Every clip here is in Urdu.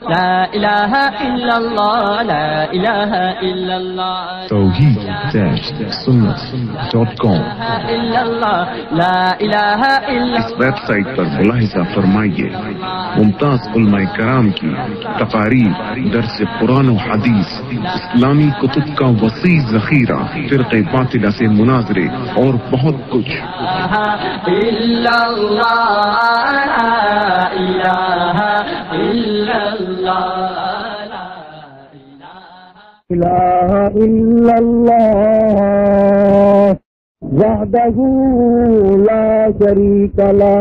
لا الہ الا اللہ لا الہ الا اللہ توحید-سنت.com لا الہ الا اس ویب سائٹ پر ملاحظہ فرمائیے ممتاز علماء کرام کی تقاریر، درس قرآن و حدیث، اسلامی کتب کا وسیع ذخیرہ، فرقہ باطلہ سے مناظرے اور بہت کچھ۔ الہ الا اللہ وحدہ لا شریک لہ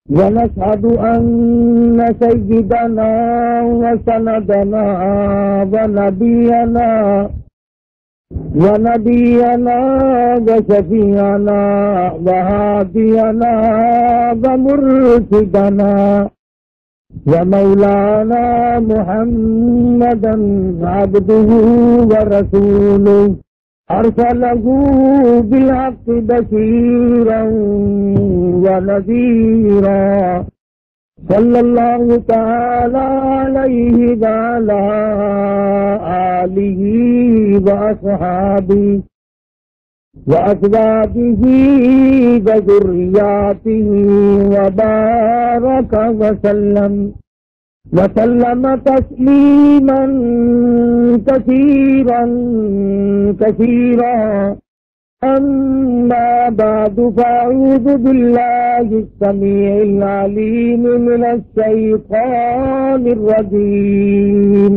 ونشہد ان سیدنا وسندنا ونبینا وشفیعنا وہادینا ومرشدنا ومولانا محمدا عبده ورسوله أرسله بالحق بشيرا ونذيرا صلى الله تعالى عليه وعلى آله وأصحابه وأزواجه وذرياته وبارك وسلم تسليما كثيرا أما بعد فأعوذ بالله السميع العليم من الشيطان الرجيم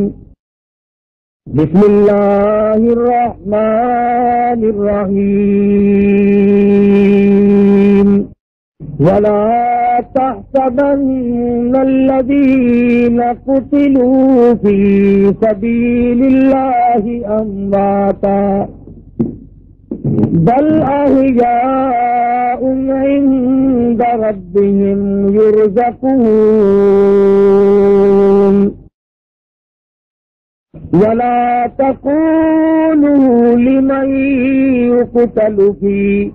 بسم الله الرحمن الرحيم ولا تحسبن الذين قتلوا في سبيل الله أمواتا بل أحياء عند ربهم يرزقون ولا تقولوا لمن يقتل في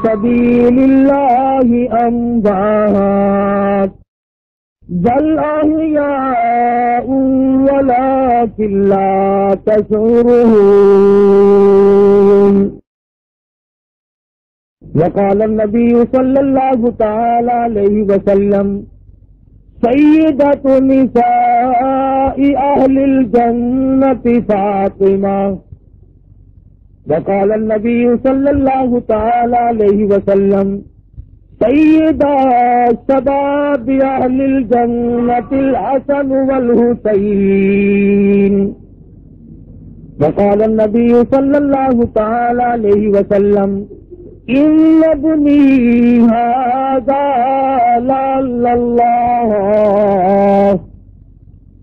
سبيل الله أموات بل أحياء ولكن لا تشعرون وقال النبي صلى الله تعالى عليه وسلم سيدة نساء أهل الجنة فاطمة وقال النبي صلى الله تعالى عليه وسلم سيدا شباب أهل الجنة الحسن والحسين وقال النبي صلى الله تعالى عليه وسلم إن ابني هذا لعل الله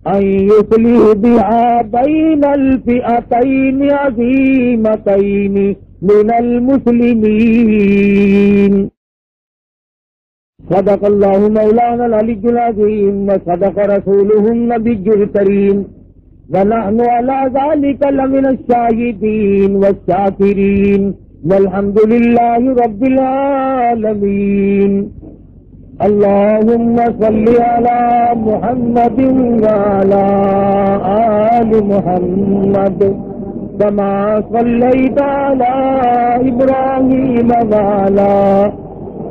أن يصلح بها بين الفئتين عظيمتين من المسلمين صدق الله مولانا العلي العظيم وصدق رسوله النبي الكريم ونحن على ذلك لمن الشاهدين والشاكرين والحمد لله رب العالمين اللهم صل على محمد وعلى آل محمد كما صليت على إبراهيم وعلى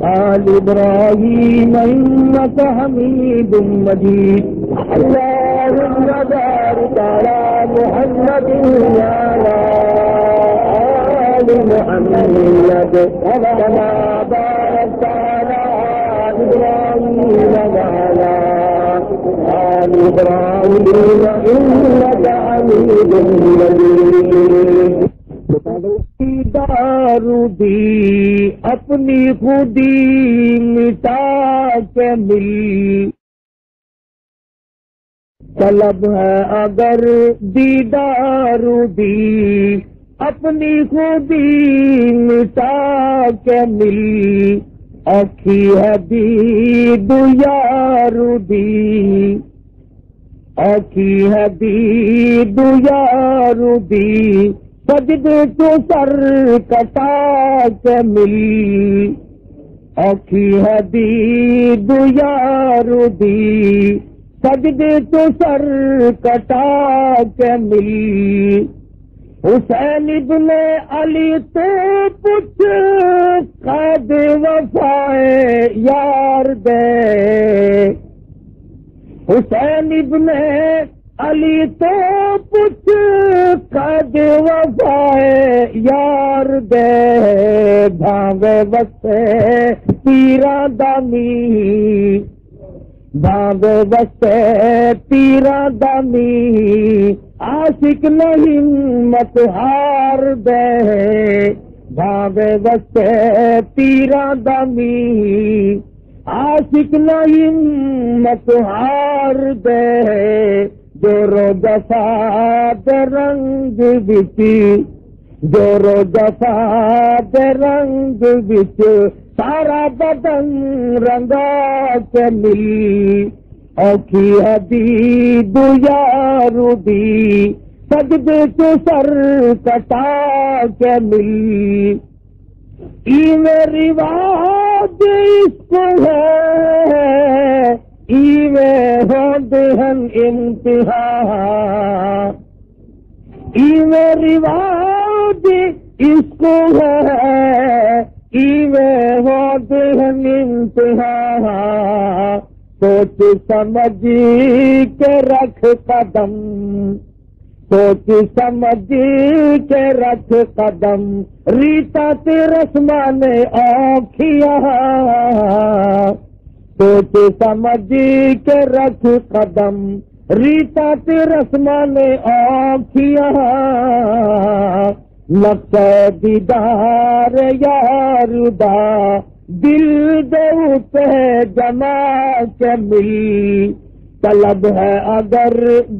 آل إبراهيم إنك حميد مجيد اللهم بارك على محمد وعلى آل محمد كما باركت على إبراهيم وعلى آل إبراهيم إنك حميد مجيد دارو دی اپنی خودی مٹا کے مل طلب ہے اگر دیدار دی اپنی خودی مٹا کے مل اکھی ہے دید یار دی اکھی ہے دید یار دی سجدے تو سر کٹا کے مل اکھی ہے دید یار دی سجدے تو سر کٹا کے ملی حسین ابن علی تو پوچھ قید وفائے یار دے حسین ابن علی تو پوچھ قید وفائے یار دے بھاوے وسے تیرا دمی بھاوے وسے تیرا دمی عاشق نہیں مت ہار دے بھاوے وسے تیرا دمی عاشق نہیں مت ہار دے جورو جفا دے رنگ بچی جورو جفا دے رنگ بچ سارا بدن رنگا کے ملی اوکھی حدید یارو دی سجدے تو سر کٹا کے ملی ای میری رواج اس کو ہے ای میں ہو دہن امتحان ای میری رواج اس کو ہے ای میں ہو دہن امتحان سوچ سمجھ کے رکھ قدم سوچ سمجھ کے رکھ قدم ریتا رسمان آنکھیاں سوچ سمجھ کے رکھ قدم ریتا رسمان آنکھیاں لگتا دیدار یار دا دل دوتے جما کے ملی طلب ہے اگر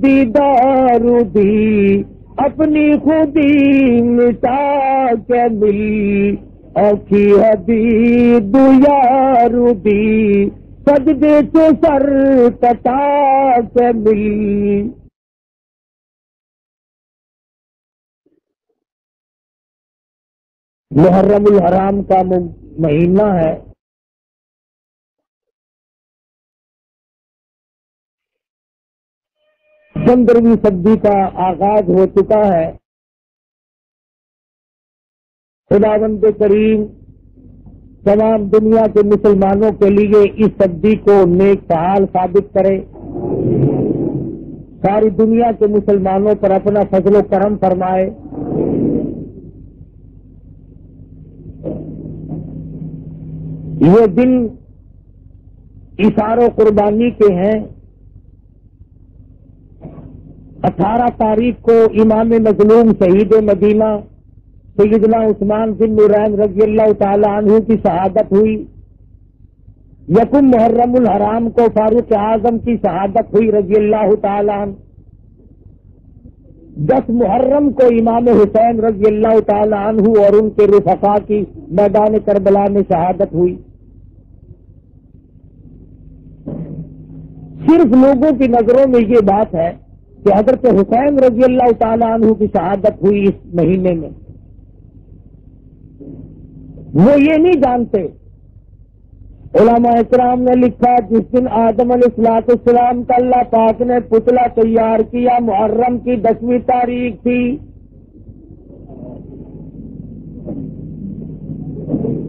دیدار دی اپنی خودی مٹا کے ملی اوکھی حدید یار دی سجدے تو سر کٹا کے ملی محرم الحرام کا مہینہ ہے. 15ویں صدی کا آغاز ہو چکا ہے. خداوند کریم تمام دنیا کے مسلمانوں کے لیے اس صدی کو نیک فعال ثابت کرے. ساری دنیا کے مسلمانوں پر اپنا فضل و کرم فرمائے. یہ دن اثار و قربانی کے ہیں. 18 تاریخ کو امام مظلوم شہید مدینہ سیدنا عثمان بن نورین رضی اللہ تعالی عنہ کی شہادت ہوئی. یکم محرم الحرام کو فاروق اعظم کی شہادت ہوئی رضی اللہ تعالی عنہ. 10 محرم کو امام حسین رضی اللہ تعالی عنہ اور ان کے رفقا کی میدان کربلا میں شہادت ہوئی. صرف لوگوں کی نظروں میں یہ بات ہے کہ حضرت حسین رضی اللہ تعالی عنہ کی شہادت ہوئی اس مہینے میں. وہ یہ نہیں جانتے. علماء اکرام نے لکھا جس دن آدم علیہ السلام کا اللہ پاک نے پتلا تیار کیا محرم کی 10ویں تاریخ تھی.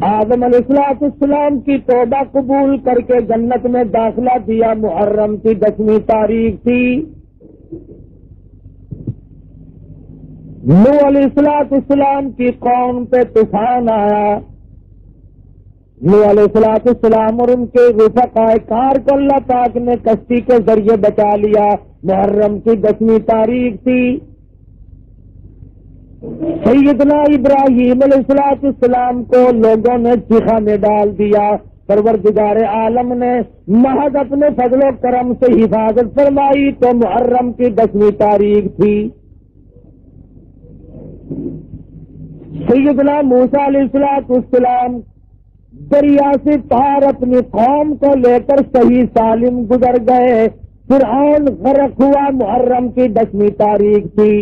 آدم علیہ السلام کی توبہ قبول کر کے جنت میں داخلہ دیا محرم کی 10ویں تاریخ تھی. نوح علیہ السلام کی قوم پہ طوفان آیا. نوح علیہ السلام اور ان کے رفقا کار کو اللہ پاک نے کشتی کے ذریعے بچا لیا. محرم کی 10ویں تاریخ تھی. سیدنا ابراہیم علیہ السلام کو لوگوں نے چیخا میں ڈال دیا. پروردگار عالم نے محض اپنے فضل و کرم سے حفاظت فرمائی تو محرم کی 10ویں تاریخ تھی. سیدنا موسیٰ علیہ السلام دریا سے پار اپنی قوم کو لے کر صحیح سالم گزر گئے. فرعون غرق ہوا. محرم کی 10ویں تاریخ تھی.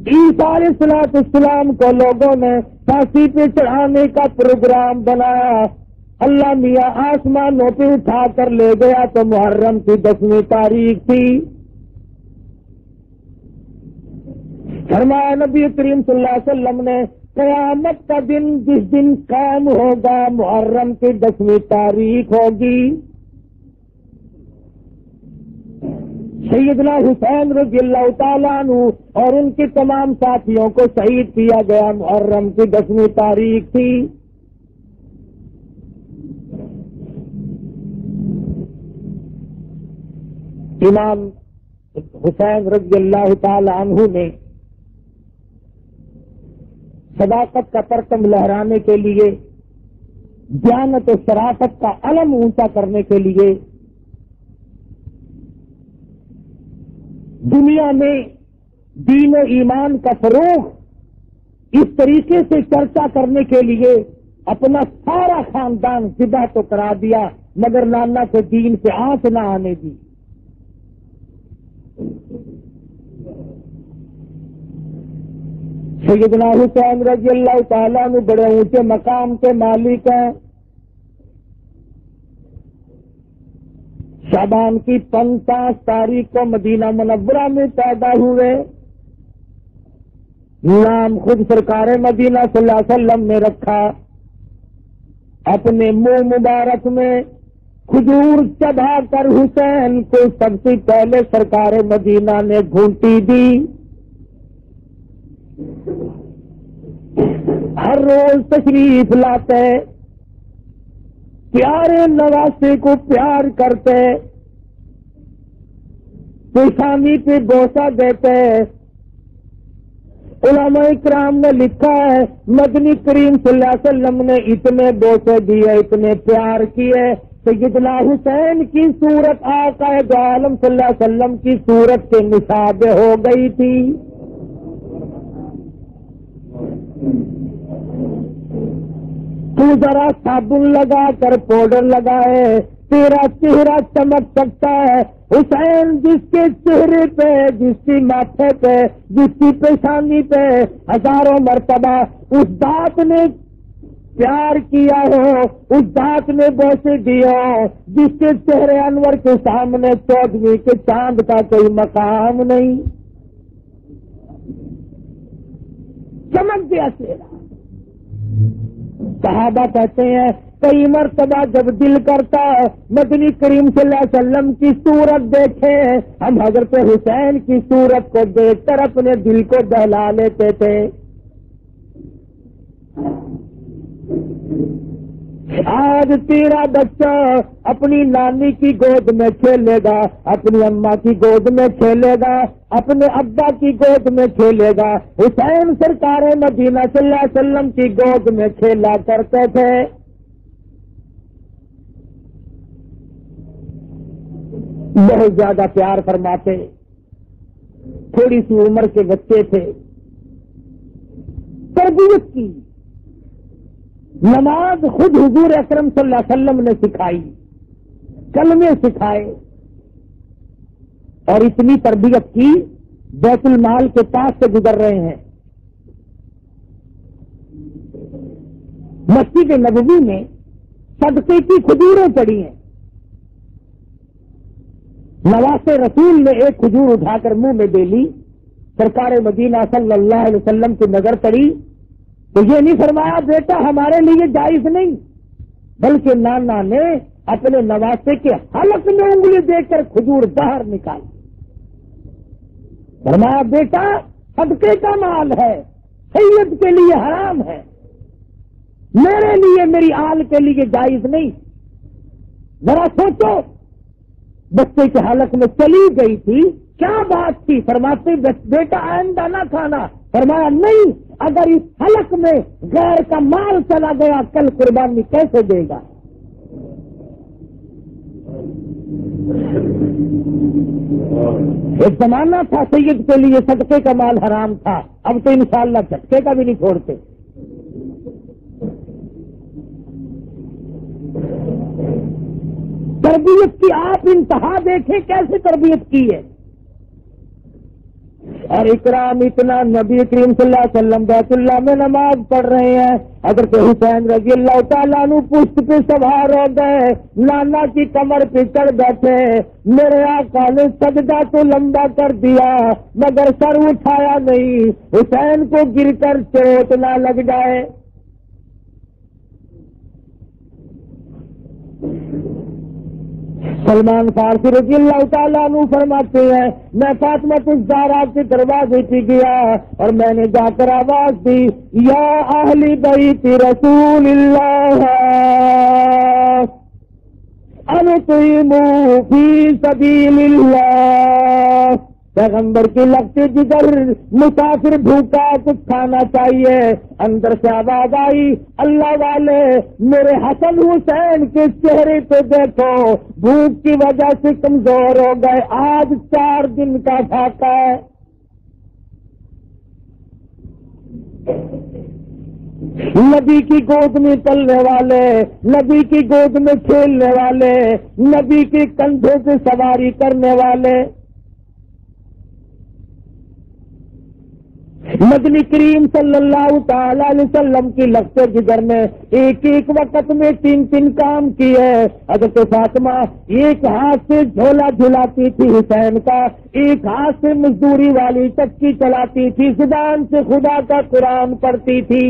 عیسیٰ علیہ السلام کو لوگوں نے پھانسی پہ چڑھانے کا پروگرام بنایا. اللہ میاں آسمانوں پہ اٹھا کر لے گیا تو محرم کی 10ویں تاریخ تھی. فرمایا نبی کریم صلی اللہ علیہ وسلم نے قیامت کا دن جس دن قائم ہوگا محرم کی 10ویں تاریخ ہوگی. سیدنا حسین رضی اللہ تعالیٰ عنہ اور ان کے تمام ساتھیوں کو شہید کیا گیا محرم کی 10ویں تاریخ تھی. امام حسین رضی اللہ تعالیٰ عنہ نے صداقت کا پرچم لہرانے کے لیے، دیانت و شرافت کا علم اونچا کرنے کے لیے دنیا میں دین و ایمان کا فروغ اس طریقے سے چرچا کرنے کے لیے اپنا سارا خاندان فدا تو کرا دیا، مگر نانا کو دین سے آنچ نہ آنے دی. سیدنا حسین رضی اللہ تعالیٰ نے بڑے اونچے مقام کے مالک ہیں. شعبان کی 50 تاریخ کو مدینہ منورہ میں پیدا ہوئے. نام خود سرکار مدینہ صلی اللہ علیہ وسلم نے رکھا. اپنے منہ مبارک میں کھجور چبا کر حسین کو سب سے پہلے سرکار مدینہ نے گھونٹی دی. ہر روز تشریف لاتے، پیارے نواسے کو پیار کرتے، پیشانی پہ بوسہ دیتے. علماء کرام نے لکھا ہے مدنی کریم صلی اللہ علیہ وسلم نے اتنے بوسے دیے، اتنے پیار کیے. سیدنا حسین کی صورت آقا دو عالم صلی اللہ علیہ وسلم کی صورت کے مشابہ ہو گئی تھی. تو ذرا صابن لگا کر پاؤڈر لگائے، تیرا چہرہ چمک سکتا ہے. حسین جس کے چہرے پہ، جس کی ماتھے پہ، جس کی پیشانی پہ ہزاروں مرتبہ اس ذات نے پیار کیا ہو، اس ذات نے بوسے دیا، جس کے چہرے انور کے سامنے 14ویں کے چاند کا کوئی مقام نہیں، چمک گیا چہرہ. صحابہ کہتے ہیں کئی مرتبہ جب دل کرتا مدنی کریم صلی اللہ علیہ وسلم کی صورت دیکھے، ہم حضرت حسین کی صورت کو دیکھ کر اپنے دل کو بہلا لیتے تھے. آج تیرا بچہ اپنی نانی کی گود میں کھیلے گا، اپنی اماں کی گود میں کھیلے گا، اپنے ابا کی گود میں کھیلے گا. حسین سرکار مدینہ صلی اللہ علیہ وسلم کی گود میں کھیلا کرتے تھے. بہت زیادہ پیار فرماتے. تھوڑی سی عمر کے بچے تھے، تربیت کی. نماز خود حضور اکرم صلی اللہ علیہ وسلم نے سکھائی، کلمے سکھائے، اور اتنی تربیت کی بیت المال کے پاس سے گزر رہے ہیں. مسجد نبوی میں صدقے کی کھجوریں پڑی ہیں. نواز رسول نے ایک کھجور اٹھا کر منہ میں دے لی. سرکار مدینہ صلی اللہ علیہ وسلم کی نظر پڑی تو یہ نہیں فرمایا بیٹا ہمارے لیے جائز نہیں، بلکہ نانا نے اپنے نواسے کے حلق میں انگلی دے کر کھجور باہر نکالی. فرمایا بیٹا صدقے کا مال ہے، سید کے لیے حرام ہے، میرے لیے، میری آل کے لیے جائز نہیں. ذرا سوچو، بچے کے حلق میں چلی گئی تھی، کیا بات تھی؟ فرماتے بیٹا آئندہ نہ کھانا. فرمایا نہیں، اگر اس حلق میں غیر کا مال چلا گیا کل قربانی کیسے دے گا؟ ایک زمانہ تھا سید کے لیے صدقے کا مال حرام تھا، اب تو انشاءاللہ جھٹکے کا بھی نہیں چھوڑتے. تربیت کی آپ انتہا دیکھیں کیسے تربیت کی ہے. اور اکرام اتنا، نبی کریم صلی اللہ علیہ وسلم بیت اللہ میں نماز پڑھ رہے ہیں، حضرت حسین رضی اللہ تعالیٰ عنہ پشت پہ سوار ہو گئے، نانا کی کمر پہ چڑھ بیٹھے، میرے آقا نے سجدہ تو لمبا کر دیا مگر سر اٹھایا نہیں، حسین کو گر کر چوٹ نہ لگ جائے۔ سلمان فارسی رضی اللہ تعالیٰ عنہ فرماتے ہیں میں فاطمہ الزہرا کے دروازے پہ گیا اور میں نے جا کر آواز دی یا اہل بیت رسول اللہ انطعموا فی سبیل اللہ، پیغمبر کی لگتے جگر مسافر بھوکا کچھ کھانا چاہیے، اندر سے آواز آئی اللہ والے میرے حسن حسین کے چہرے پہ دیکھو، بھوک کی وجہ سے کمزور ہو گئے، آج 4 دن کا فاقہ ہے۔ نبی کی گود میں پلنے والے، نبی کی گود میں کھیلنے والے، نبی کے کندھوں سے سواری کرنے والے، مدنی کریم صلی اللہ تعالی علیہ وسلم کی لگتے جگر میں ایک ایک وقت میں 3 کام کیے۔ حضرت فاطمہ ایک ہاتھ سے جھولا جھلاتی تھی حسین کا، ایک ہاتھ سے مزدوری والی چکی چلاتی تھی، زبان سے خدا کا قرآن پڑھتی تھی۔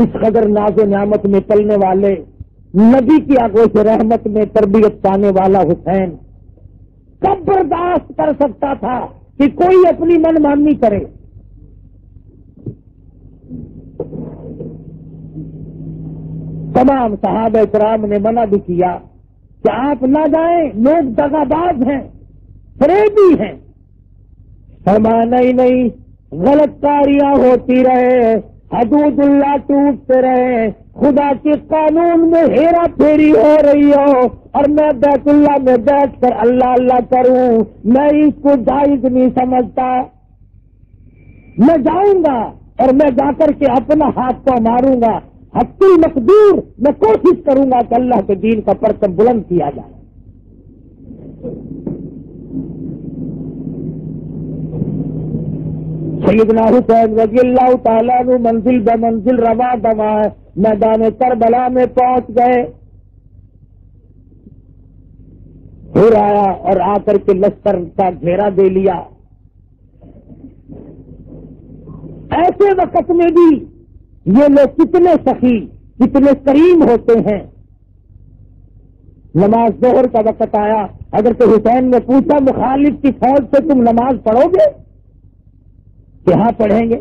اس قدر ناز و نعمت میں پلنے والے، نبی کی آگوش رحمت میں تربیت پانے والا حسین کب برداشت کر سکتا تھا کہ کوئی اپنی من مانی کرے؟ تمام صحابہ کرام نے منع بھی کیا کہ آپ نہ جائیں، لوگ دغاباز ہیں، فریبی ہیں۔ فرمایا نہیں، غلط کاریاں ہوتی رہے، حدود اللہ ٹوٹتے رہے، خدا کے قانون میں ہیرا پھیری ہو رہی ہو اور میں بیت اللہ میں بیٹھ کر اللہ اللہ کروں، میں اس کو جائز نہیں سمجھتا۔ میں جاؤں گا اور میں جا کر کے اپنا ہاتھ کو ماروں گا، حتی المقدور میں کوشش کروں گا کہ اللہ کے دین کا پرچم بلند کیا جائے۔ سیدنا حسین رضی اللہ تعالیٰ عنہ منزل بہ منزل رواں دواں میدان کربلا میں پہنچ گئے، پھر آیا اور آ کر کے لشکر کا گھیرا دے لیا۔ ایسے وقت میں بھی یہ لوگ کتنے سخی، کتنے کریم ہوتے ہیں۔ نماز ظہر کا وقت آیا، حضرت حسین نے پوچھا مخالف کی فوج سے تم نماز پڑھو گے؟ کہ ہاں پڑھیں گے۔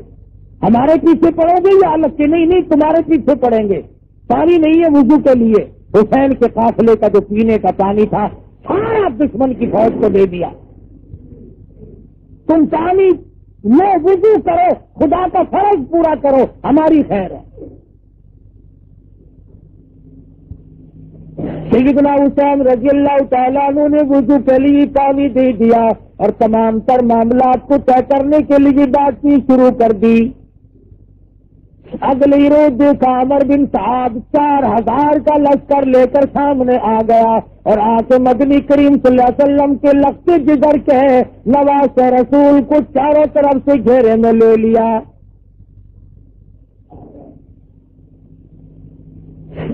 ہمارے پیچھے پڑھو گے یا الگ کے؟ نہیں تمہارے پیچھے پڑھیں گے۔ پانی نہیں ہے وضو کے لیے، حسین کے قافلے کا جو پینے کا پانی تھا سارا دشمن کی فوج کو دے دیا۔ تم پانی لو، وضو کرو، خدا کا فرض پورا کرو، ہماری خیر ہے۔ سیدنا حسین رضی اللہ تعالیٰ عنہ نے وضو کے لیے پانی دے دیا اور تمام تر معاملات کو طے کرنے کے لیے بات چیت شروع کر دی۔ اگلی روز دیکھا عمر بن سعد 4000 کا لشکر لے کر سامنے آ گیا اور آ کے مدنی کریم صلی اللہ علیہ وسلم کے لگتے جگر کے نواز رسول کو چاروں طرف سے گھیرے میں لے لیا۔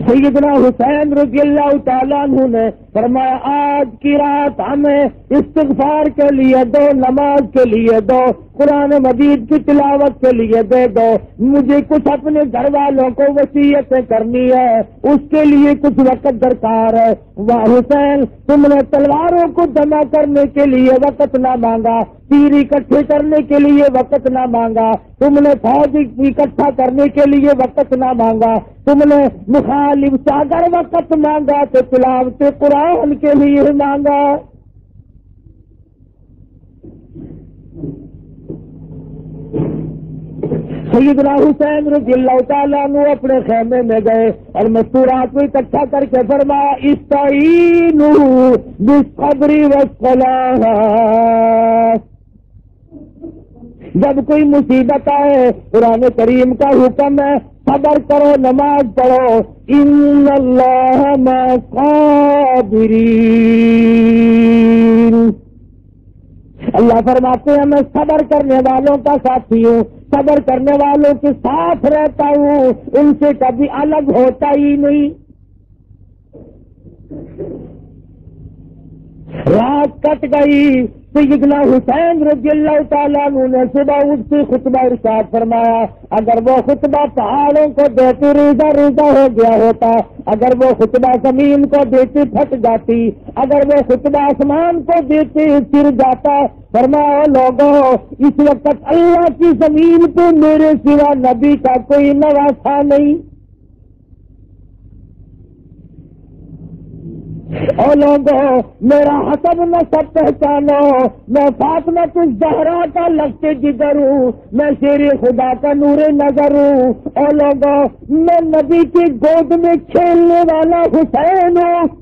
سیدنا حسین رضی اللہ تعالیٰ عنہ نے فرمایا آج کی رات ہمیں استغفار کے لیے دو، نماز کے لیے دو، قرآن مجید کی تلاوت کے لیے دے دو، مجھے کچھ اپنے گھر والوں کو وصیتیں کرنی ہے، اس کے لیے کچھ وقت درکار ہے۔ واہ حسین، تم نے تلواروں کو جمع کرنے کے لیے وقت نہ مانگا، تیر اکٹھے کرنے کے لیے وقت نہ مانگا، تم نے فوج اکٹھا کرنے کے لیے وقت نہ مانگا، تم نے مخالف سے اگر وقت مانگا تو تلاوت قرآن کے لیے مانگا۔ سیدنا حسین رضی اللہ تعالیٰ عنہ اپنے خیمے میں گئے اور مستورات کو اکٹھا کر کے فرمایا استعینوا بالصبر والصلاۃ۔ جب کوئی مصیبت آئے قرآن کریم کا حکم ہے صبر کرو، نماز پڑھو، ان اللہ مع الصابرین۔ اللہ فرماتے ہیں میں صبر کرنے والوں کا ساتھی ہوں، صبر کرنے والوں کے ساتھ رہتا ہوں، ان سے کبھی الگ ہوتا ہی نہیں۔ رات کٹ گئی، سیدنا حسین رضی اللہ تعالیٰ عنہ نے صبح اٹھ کے خطبہ ارشاد فرمایا، اگر وہ خطبہ پہاڑوں کو دیتے ریزہ ریزہ ہو گیا ہوتا، اگر وہ خطبہ زمین کو دیتے پھٹ جاتی، اگر وہ خطبہ آسمان کو دیتے گر جاتا۔ فرمایا لوگوں، اس وقت اللہ کی زمین پہ میرے سوا نبی کا کوئی نواسا نہیں۔ او لوگوں، میرا حسب نسب پہچانو، میں فاطمہ الزہرا کا لشکر جگر ہوں، میں شیر خدا کا نور نظر ہوں۔ او لوگوں، میں نبی کی گود میں کھیلنے والا حسین ہوں۔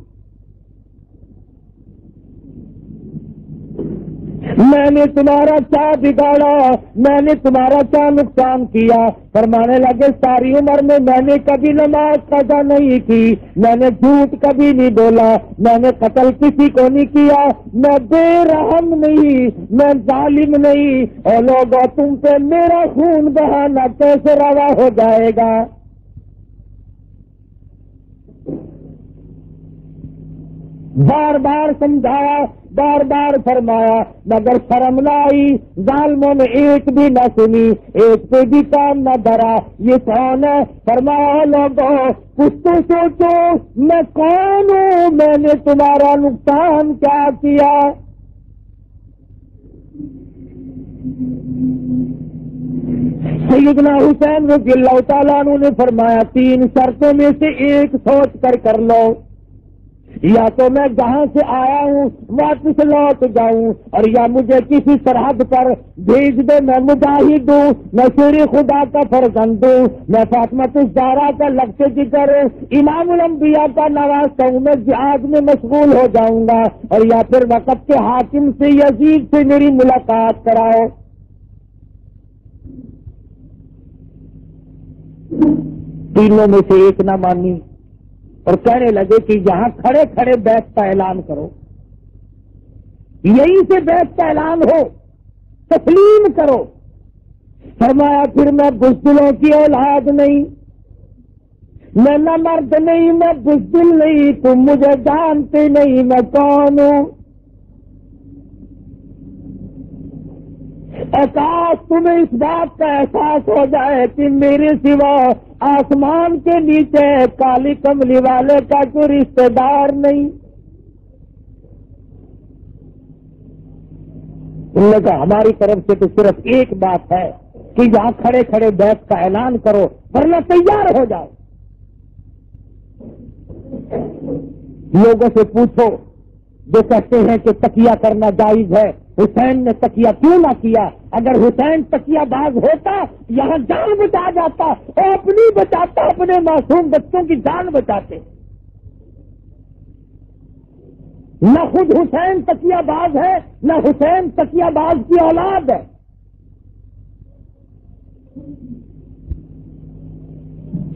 میں نے تمہارا کیا بگاڑا، میں نے تمہارا کیا نقصان کیا؟ فرمانے لگے ساری عمر میں نے کبھی نماز قضا نہیں کی، میں نے جھوٹ کبھی نہیں بولا، میں نے قتل کسی کو نہیں کیا، میں بے رحم نہیں، میں ظالم نہیں۔ اور لوگوں، تم پہ میرا خون بہانا کیسے روا ہو جائے گا؟ بار بار سمجھایا، بار بار فرمایا، مگر شرم نہ آئی، ظالموں نے ایک بھی نہ سنی، ایک پہ بھی کام نہ دھرا۔ یہ کون ہے؟ فرمایا لوگوں، کچھ تو سوچو، میں کون ہوں؟ میں نے تمہارا نقصان کیا کیا؟ سیدنا حسین رضی اللہ تعالیٰ عنہ نے فرمایا 3 شرطوں میں سے ایک سوچ کر لو، یا تو میں جہاں سے آیا ہوں واپس لوٹ جاؤں، اور یا مجھے کسی سرحد پر بھیج دے، میں مجاہد ہوں، میں شیر خدا کا فرزند ہوں، میں فاطمہ الزہرا کا لشکر جگر ہوں، امام الانبیاء کا نواسا ہوں، میں جہاد میں مشغول ہو جاؤں گا، اور یا پھر وقت کے حاکم سے یزید سے میری ملاقات کراؤ۔ تینوں میں سے ایک نہ مانی اور کہنے لگے کہ یہاں کھڑے کھڑے بیعت کا اعلان کرو، یہیں سے بیعت کا اعلان ہو، تسلیم کرو۔ فرمایا پھر میں بزدلوں کی اولاد نہیں، میں نہ مرد نہیں، میں بزدل نہیں، تم مجھے جانتے نہیں میں کون ہوں۔ کاش تمہیں اس بات کا احساس ہو جائے کہ میرے سوا آسمان کے نیچے کالی کملی والے کا کوئی رشتہ دار نہیں۔ ان نے کہا ہماری طرف سے تو صرف ایک بات ہے کہ یہاں کھڑے کھڑے بیعت کا اعلان کرو، ورنہ تیار ہو جاؤ۔ لوگوں سے پوچھو جو کہتے ہیں کہ تکیہ کرنا جائز ہے، حسین نے تکیہ کیوں نہ کیا؟ اگر حسین تکیہ باز ہوتا یہاں جان بچا جاتا، اور اپنی بچاتا، اپنے معصوم بچوں کی جان بچاتے۔ نہ خود حسین تکیہ باز ہے، نہ حسین تکیہ باز کی اولاد ہے۔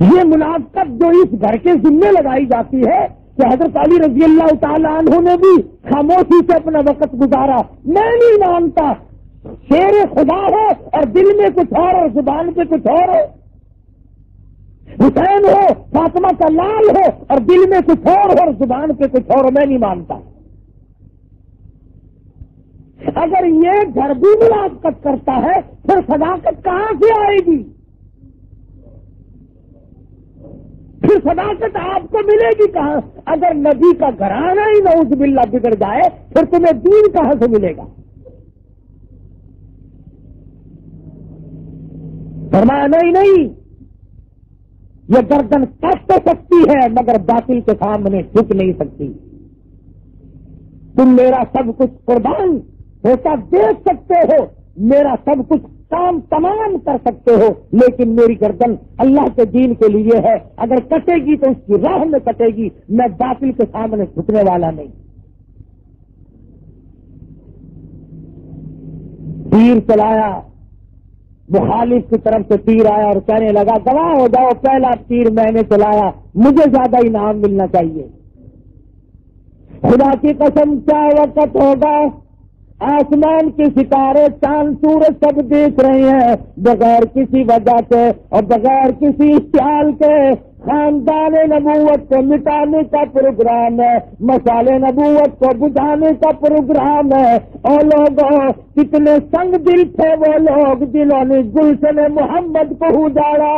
یہ منافقت جو اس گھر کے ذمے لگائی جاتی ہے کہ حضرت علی رضی اللہ تعالی عنہ نے بھی خاموشی سے اپنا وقت گزارا، میں نہیں مانتا۔ شیر خدا ہو اور دل میں کچھ اور زبان پہ کچھ اور ہو، حسین ہو فاطمہ کا لال ہو اور دل میں کچھ اور زبان پہ کچھ اور، میں نہیں مانتا۔ اگر یہ گھر بھی منافقت کرتا ہے پھر صداقت کہاں سے آئے گی؟ پھر صداقت آپ کو ملے گی کہاں؟ اگر نبی کا گھرانہ ہی نعوذ باللہ بگڑ جائے پھر تمہیں دین کہاں سے ملے گا؟ فرمایا نہیں، یہ گردن کٹ تو سکتی ہے مگر باطل کے سامنے جھک نہیں سکتی۔ تم میرا سب کچھ قربان ہوتا دیکھ سکتے ہو، میرا سب کچھ کام تمام کر سکتے ہو، لیکن میری گردن اللہ کے دین کے لیے ہے، اگر کٹے گی تو اس کی راہ میں کٹے گی، میں باطل کے سامنے جھکنے والا نہیں۔ تیر چلایا، مخالف کی طرف سے تیر آیا اور کہنے لگا گواہ ہو جاؤ پہلا تیر میں نے چلایا، مجھے زیادہ انعام ملنا چاہیے۔ خدا کی قسم کیا وقت ہوگا، آسمان کے ستارے چاند سورج سب دیکھ رہے ہیں، بغیر کسی وجہ سے اور بغیر کسی اشتعال کے خاندان نبوت کو مٹانے کا پروگرام ہے، مصالح نبوت کو بجھانے کا پروگرام ہے۔ اور لوگوں کتنے سنگ دل تھے وہ لوگ جنہوں نے گلشن محمد کو اجاڑا،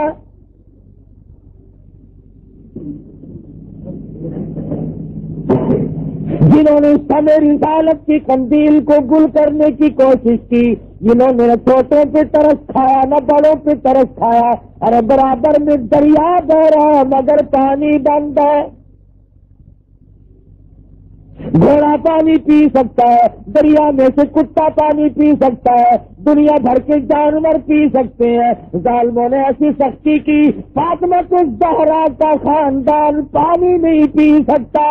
جنہوں نے شمع رسالت کی قندیل کو گل کرنے کی کوشش کی، جنہوں نے نہ چھوٹوں پہ ترس کھایا نہ بڑوں پہ ترس کھایا، اور برابر میں دریا بہ رہا مگر پانی بند ہے۔ گھوڑا پانی پی سکتا ہے، دریا میں سے کتا پانی پی سکتا ہے، دنیا بھر کے جانور پی سکتے ہیں، ظالموں نے ایسی سختی کی فاطمہ الزہرا کا خاندان پانی نہیں پی سکتا۔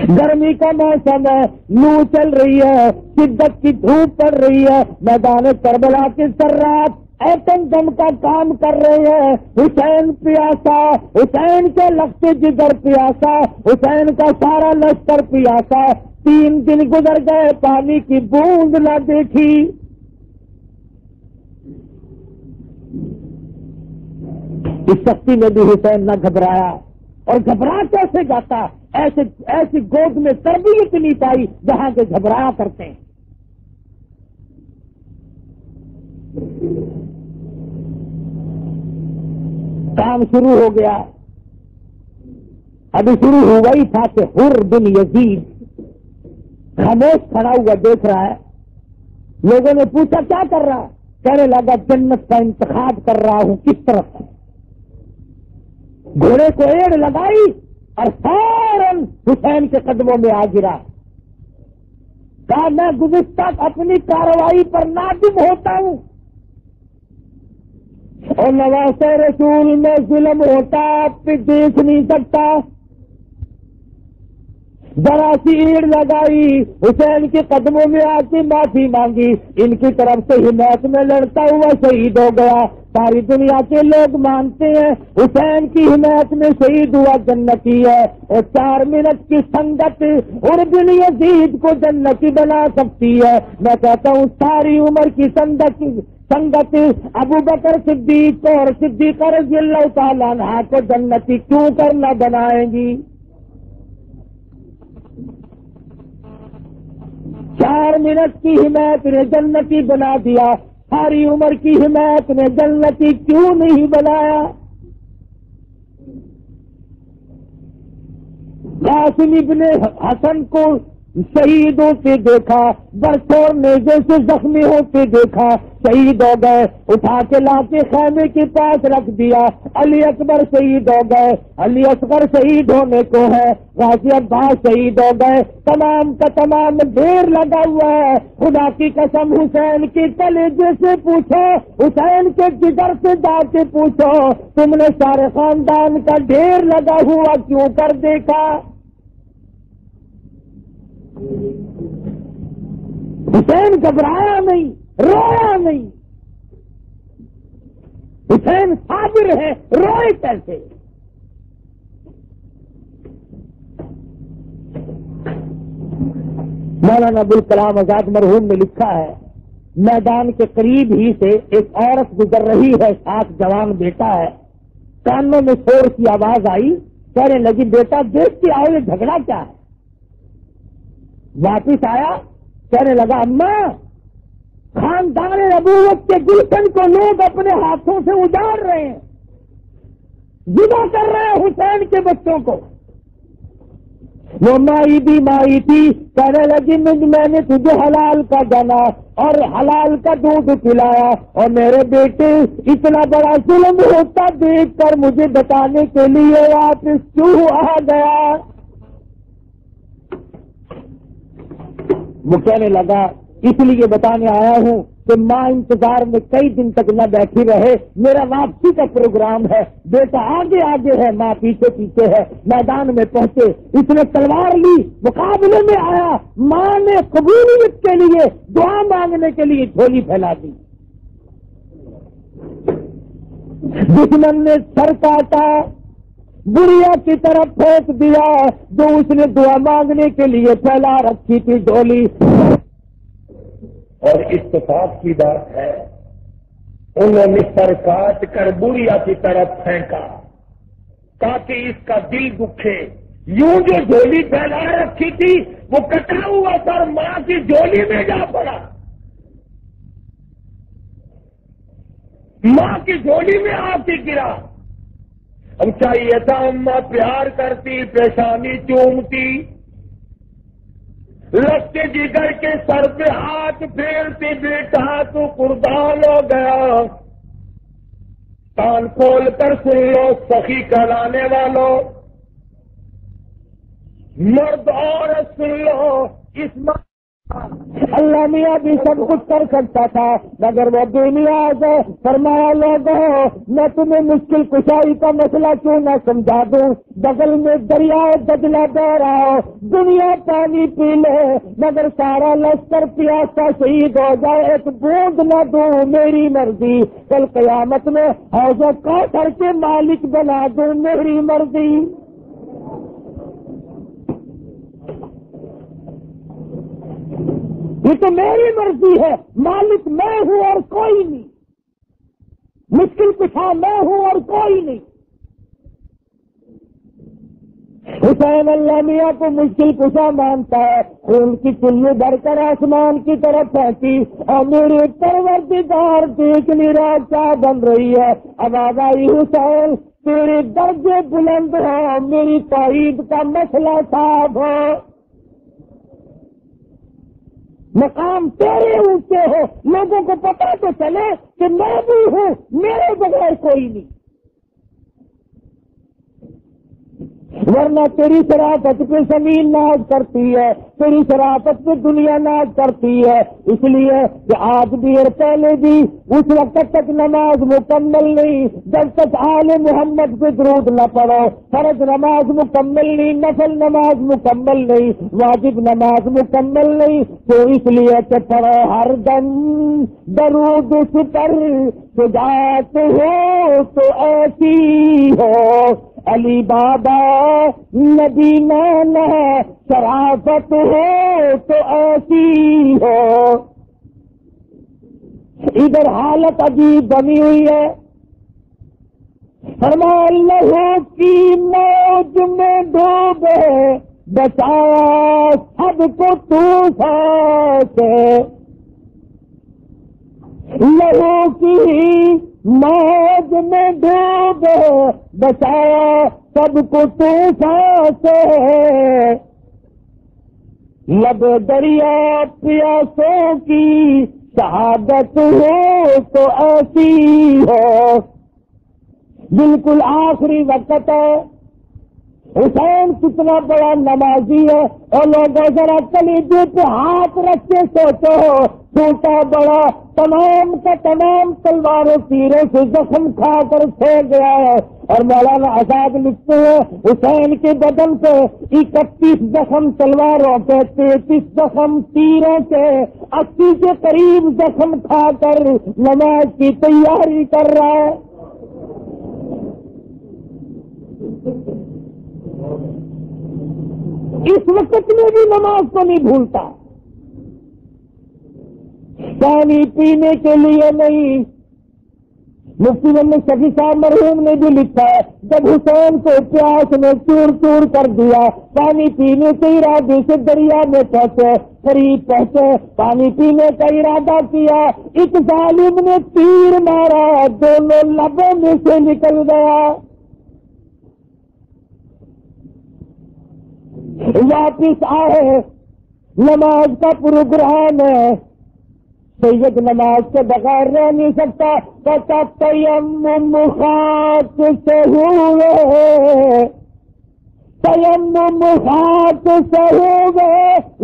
گرمی کا موسم ہے، لو چل رہی ہے، شدت کی دھوپ پڑ رہی ہے، میدان کربلا کے ذرات ایٹم بم کا کام کر رہے ہیں۔ حسین پیاسا، حسین کے لگتے جگر پیاسا، حسین کا سارا لشکر پیاسا، 3 دن گزر گئے پانی کی بوند نہ دیکھی۔ اس سختی میں بھی حسین نہ گھبرایا، اور گھبرا کیسے جاتا، ایسی گود میں تربیت نہیں پائی جہاں کے گھبرایا کرتے ہیں۔ کام شروع ہو گیا، ابھی شروع ہوا ہی تھا کہ حر بن یزید خاموش کھڑا ہوا دیکھ رہا ہے۔ لوگوں نے پوچھا کیا کر رہا ہے، کہنے لگا جنت کا انتخاب کر رہا ہوں کس طرف ہے۔ گھوڑے کو ایڑ لگائی اور فوراً حسین کے قدموں میں آ گرا، کہا میں گزشتہ اپنی کارروائی پر نادم ہوتا ہوں، اور نواسہ رسول میں ظلم ہوتا آپ پہ دیکھ نہیں سکتا۔ ذرا سی ایڑ لگائی، حسین کے قدموں میں آ کے معافی مانگی، ان کی طرف سے حمایت میں لڑتا ہوا شہید ہو گیا۔ ساری دنیا کے لوگ مانتے ہیں حسین کی حمایت میں شہید ہوا جنتی ہے، اور 4 منٹ کی سنگت اور بن یزید کو جنتی بنا سکتی ہے۔ میں کہتا ہوں ساری عمر کی سنگت ابو بکر صدیق اور صدیقہ رضی اللہ تعالیٰ عنہ کو جنتی کیوں کرنا بنائیں گی؟ 4 منٹ کی حمایت نے جنتی بنا دیا، ساری عمر کی حمایت نے جنتی کیوں نہیں بنایا؟ قاسم ابن حسن کو شہید ہوتے دیکھا، برچور نیزے سے زخمی ہوتے دیکھا، شہید ہو گئے، اٹھا کے لا کے خیمے کے پاس رکھ دیا۔ علی اکبر شہید ہو گئے، علی اصغر شہید ہونے کو ہے، غازی عباس شہید ہو گئے، تمام کا تمام ڈھیر لگا ہوا ہے۔ خدا کی قسم حسین کے کلیجے سے پوچھو، حسین کے جگر سے جا کے پوچھو، تم نے سارے خاندان کا ڈھیر لگا ہوا کیوں کر دیکھا؟ حسین گھبرایا نہیں، رویا نہیں، حسین صابر ہے، روئے کیسے؟ مولانا ابوالکلام آزاد مرحوم نے لکھا ہے، میدان کے قریب ہی سے ایک عورت گزر رہی ہے، ساتھ جوان بیٹا ہے، کانوں میں شور کی آواز آئی، کہنے لگی بیٹا دیکھ کے آؤ یہ جھگڑا کیا ہے؟ واپس آیا، کہنے لگا اماں خاندان نبوت کے گلشن کو لوگ اپنے ہاتھوں سے اجاڑ رہے ہیں، جدا کر رہے ہیں حسین کے بچوں کو۔ وہ مائی بھی مائی تھی، کہنے لگی میں نے تجھے حلال کا جانا اور حلال کا دودھ پلایا، اور میرے بیٹے اتنا بڑا ظلم ہوتا دیکھ کر مجھے بتانے کے لیے واپس کیوں آ گیا؟ وہ کہنے لگا اس لیے بتانے آیا ہوں کہ ماں انتظار میں کئی دن تک نہ بیٹھی رہے، میرا واپسی کا پروگرام ہے، بیٹا آگے آگے ہے، ماں پیچھے پیچھے ہے۔ میدان میں پہنچے، اس نے تلوار لی، مقابلے میں آیا، ماں نے قبولیت کے لیے دعا مانگنے کے لیے جھولی پھیلا دی۔ دشمن نے سر کاٹا، بڑھیا کی طرف پھینک دیا جو اس نے دعا مانگنے کے لیے پھیلا رکھی تھی جھولی۔ اور اتفاق کی بات ہے، انہوں نے سر کاٹ کر بڑھیا کی طرف پھینکا تاکہ اس کا دل دکھے۔ یوں جو جھولی پھیلا رکھی تھی وہ کٹا ہوا سر ماں کی جھولی میں جا پڑا، ماں کی جھولی میں آ کے گرا۔ اب چاہیے تھا اماں پیار کرتی، پیشانی چومتی، لگتے جگر کے سر پہ ہاتھ پھیرتی، بیٹا تو قربان ہو گیا۔ کان کھول کر سن لو سخی کہلانے والوں، مرد عورت سن لو، اس اللہ میاں بھی سب کچھ کر سکتا تھا مگر وہ بے نیاز ہے۔ فرمایا لوگوں میں تمہیں مشکل کشائی کا مسئلہ کیوں نہ سمجھا دوں، بغل میں دریائے دجلہ بہ رہا ہو، دنیا پانی پی لے مگر سارا لشکر پیاسا شہید ہو جائے، ایک بوند نہ دوں، میری مرضی، کل قیامت میں حوض کوثر کے مالک بنا دوں، میری مرضی۔ یہ تو میری مرضی ہے، مالک میں ہوں اور کوئی نہیں، مشکل کشا میں ہوں اور کوئی نہیں۔ حسین اللہ میاں کو مشکل کشا مانتا ہے، خون کی چلی بھر کر آسمان کی طرف پھینکی اور میرے پروردگار دیکھ نہیں رہا کیا بن رہی ہے۔ آواز آئی حسین تیرے درجے بلند ہو، میری توحید کا مسئلہ صاف ہو، مقام تیرے اونچے ہو، لوگوں کو پتہ تو چلے کہ میں بھی ہوں، میرے بغیر کوئی نہیں، ورنہ تیری شرافت پہ زمین ناز کرتی ہے، تیری شرافت پہ دنیا ناز کرتی ہے۔ اس لیے کہ آج بھی اور پہلے بھی اس وقت تک نماز مکمل نہیں جب تک آل محمد پہ درود نہ پڑھو، فرض نماز مکمل نہیں، نفل نماز مکمل نہیں، واجب نماز مکمل نہیں، تو اس لیے کہ پڑھو ہر دم درود اس پر، شجاعت ہو تو ایسی ہو علی بابا نبی نانا، شرافت ہو تو ایسی ہو۔ ادھر حالت عجیب بنی ہوئی ہے، فرمایا لہو کی موج میں ڈوبے بچایا سب کو طوفان سے، لہو کی موج میں ڈوبے بچایا سب کو طوفان سے، لب دریا پیاسوں کی شہادت ہو تو ایسی ہو۔ بالکل آخری وقت ہے، حسین کتنا بڑا نمازی ہے، اور لوگوں ذرا کلیجے پہ ہاتھ رکھ کے سوچو، چھوٹا بڑا تمام کا تمام تلواروں تیروں سے زخم کھا کر سو گیا ہے، اور مولانا آزاد لکھتے ہیں حسین کے بدن سے 31 زخم تلواروں کے، 33 زخم تیروں کے، 80 کے قریب زخم کھا کر نماز کی تیاری کر رہا ہے۔ اس وقت میں بھی نماز کو نہیں بھولتا، پانی پینے کے لیے نہیں۔ مفتی محمد شفیع صاحب مرحوم نے بھی لکھا ہے جب حسین کو پیاس نے چور چور کر دیا، پانی پینے کے ارادے سے دریا میں پہنچے، قریب پہنچے، پانی پینے کا ارادہ کیا، ایک ظالم نے تیر مارا، دونوں لبوں میں سے نکل گیا۔ واپس آئے، نماز کا پروگرام ہے، سید نماز کے بغیر رہ نہیں سکتا، کہتا تیمم خاک سے ہوئے تیمم خاک سے ہوئے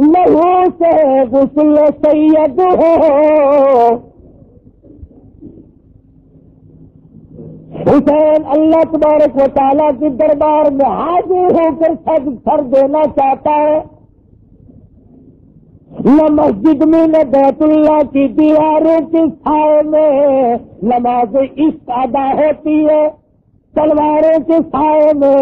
لہو سے غسل سید ہو. حسین اللہ تبارک و تعالیٰ کے دربار میں حاضر ہو کر سر دینا چاہتا ہے. نہ مسجد میں نہ بیت اللہ کی دیواروں کے سائے میں نماز عشق ادا ہوتی ہے، تلواروں کے سائے میں.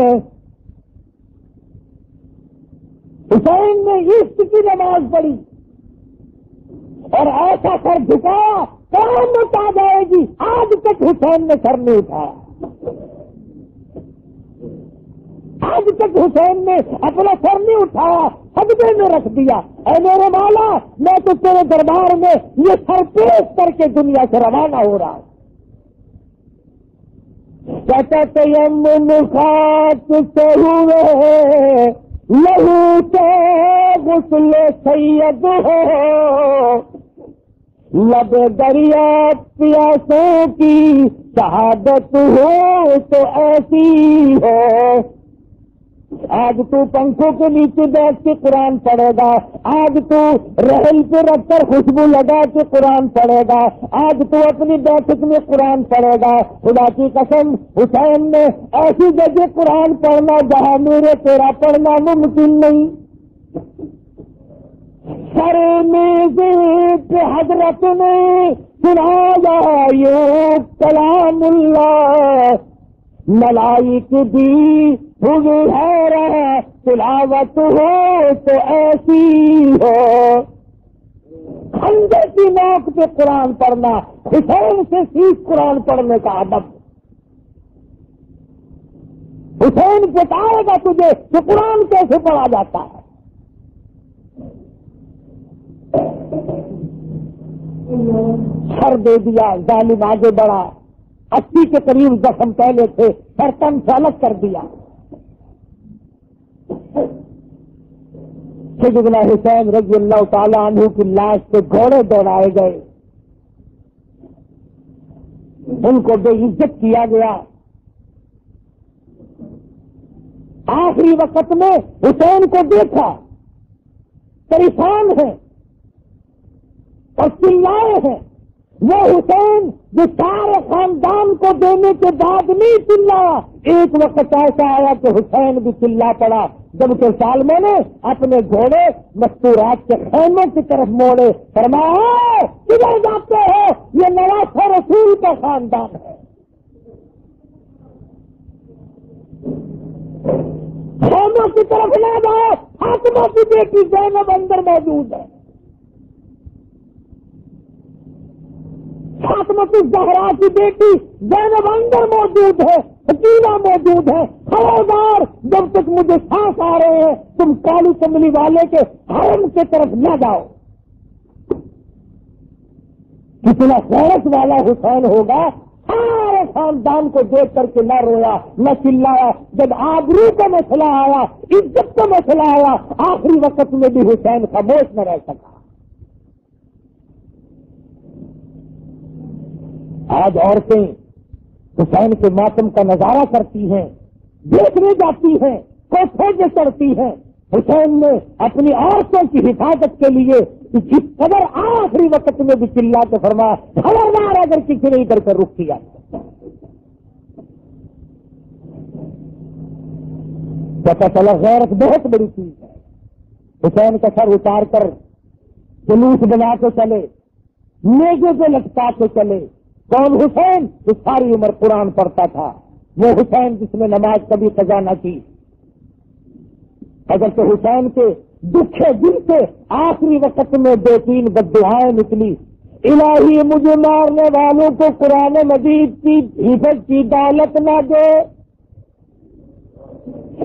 حسین نے عشق کی نماز پڑھی اور ایسا سر جھکایا قیامت آ جائے گی. آج تک حسین نے سر نہیں اٹھایا. آج تک حسین نے اپنا سر نہیں اٹھایا، سجدے میں رکھ دیا. اے میرے مولا، میں تو تیرے دربار میں یہ سر پیش کر کے دنیا سے روانہ ہو رہا ہوں. کہتا تیمم خاک سے ہوئے لہو سے غسل سید ہو. لب دریا پیاسوں کی شہادت ہو تو ایسی ہو. آج تو پنکھوں کے نیچے بیٹھ کے قرآن پڑھے گا، آج تو رحل پہ رکھ کر خوشبو لگا کے قرآن پڑھے گا، آج تو اپنی بیٹھک میں قرآن پڑھے گا. خدا کی قسم حسین نے ایسی جگہ قرآن پڑھنا جہاں میرے تیرا پڑھنا ممکن نہیں. سر میز حضرت نے سنایا یوں کلام اللہ، ملائک بھی ہوئی ہے تلاوت ہو تو ایسی ہو. کھنڈے کی نوک پہ قرآن پڑھنا، حسین سے سیکھ قرآن پڑھنے کا ادب. حسین بتائے گا تجھے کہ قرآن کیسے پڑھا جاتا ہے. سر دے دیا، ظالم آگے بڑھا. 80 کے قریب زخم پہلے تھے، سر تن سے الگ کر دیا. سیدنا حسین رضی اللہ تعالی عنہ کی لاش پہ گھوڑے دوڑائے گئے، ان کو بے عزت کیا گیا. آخری وقت میں حسین کو دیکھا پریشان ہے اور چلائے ہیں. وہ حسین جو سارے خاندان کو دینے کے بعد نہیں چلایا. ایک وقت ایسا آیا کہ حسین بھی چلا پڑا. جبکہ سالموں نے اپنے گھوڑے مستورات کے خیموں کی طرف موڑے. فرمایا کدھر جاتے ہو؟ یہ نواسہ رسول کا خاندان ہے. خیموں کی طرف نہ جاؤ، فاطمہ کی بیٹی زینب اندر موجود ہے. فاطمہ الزہرا کی بیٹی زینب اندر موجود ہے، حکیمہ موجود ہے. خبردار، جب تک مجھے سانس آ رہے ہیں تم کالی کملی والے کے حرم کی طرف نہ جاؤ. کتنا غیرت والا حسین ہوگا. سارے خاندان کو دیکھ کر کے نہ رویا نہ چلایا. جب آبرو کا مسئلہ آیا، عزت کا مسئلہ آیا، آخری وقت میں بھی حسین خاموش نہ رہ سکا. آج عورتیں حسین کے ماتم کا نظارہ کرتی ہیں، دیکھنے جاتی ہیں، کوٹھے سے چڑھتی ہیں. حسین نے اپنی عورتوں کی حفاظت کے لیے جس قدر آخری وقت میں بھی چلا کے فرمایا خبردار اگر کسی نے ادھر کر رخ کیا. پتہ چلا غیرت بہت بڑی چیز ہے. حسین کا سر اتار کر جلوس بنا کے چلے، میزے سے لٹکا کے چلے. کون حسین؟ جو ساری عمر قرآن پڑھتا تھا. وہ حسین جس نے نماز کبھی قضا نہ کی. اگر تو حسین کے دکھے دل سے آخری وقت میں 2-3 بددعائیں نکلی. الہی مجھے مارنے والوں کو قرآن مجید کی حفظ کی دولت نہ دے.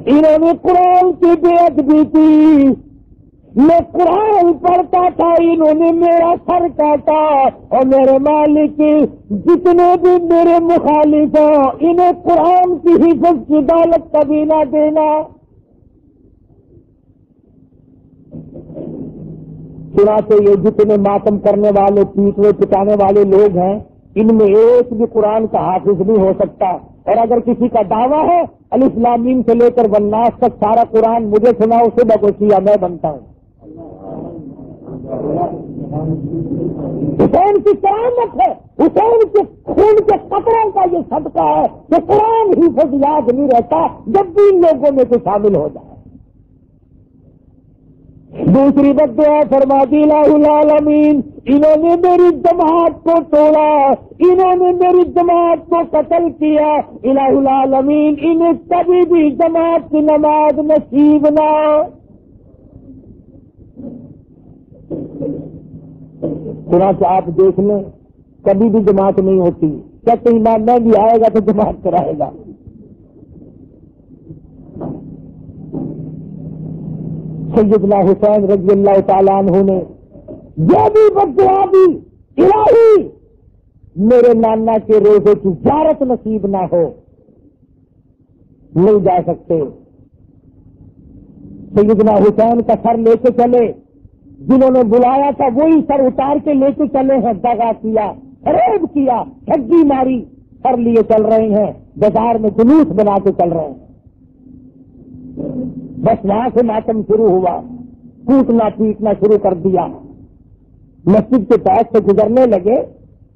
انہوں نے قرآن کی بے ادبی کی. میں قرآن پڑھتا تھا، انہوں نے میرا سر کاٹا. اور میرے مالک جتنے بھی میرے مخالف ہیں انہیں قرآن کی حفظ کی دولت کبھی نہ دینا. چنانچہ یہ جتنے ماتم کرنے والے، پیٹنے پٹانے والے لوگ ہیں، ان میں ایک بھی قرآن کا حافظ نہیں ہو سکتا. اور اگر کسی کا دعویٰ ہے الف لام میم سے لے کر والناس تک سارا قرآن مجھے سناؤ صبح کو شیعہ میں بنتا ہوں. حسین کی کرامت ہے, حسین کے خون کے قطروں کا یہ صدقہ ہے کہ قرآن ہی خود یاد نہیں رہتا جب بھی ان لوگوں میں سے شامل ہو جائے. دوسری بد دعا فرما دی الہ العالمین, انہوں نے میری جماعت کو توڑا, انہوں نے میری جماعت کو قتل کیا. الہ العالمین انہیں کبھی بھی جماعت کی نماز نصیب نہ. چنانچہ آپ دیکھ لیں کبھی بھی جماعت نہیں ہوتی. کہتے امام مہدی آئے گا تو جماعت کرائے گا. سیدنا حسین رضی اللہ تعالیٰ عنہ نے یہ بھی بدعا دی, الہی میرے نانا کے روزے کی زیارت نصیب نہ ہو, نہیں جا سکتے. سیدنا حسین کا سر لے کے چلے, جنہوں نے بلایا تھا وہی سر اتار کے لے کے چلے ہیں. دغا کیا, فریب کیا, ٹھگی ماری, سر لیے چل رہے ہیں, بازار میں جلوس بنا کے چل رہے ہیں. بس وہاں سے ماتم شروع ہوا, کوٹنا پیٹنا شروع کر دیا. مسجد کے پاس سے گزرنے لگے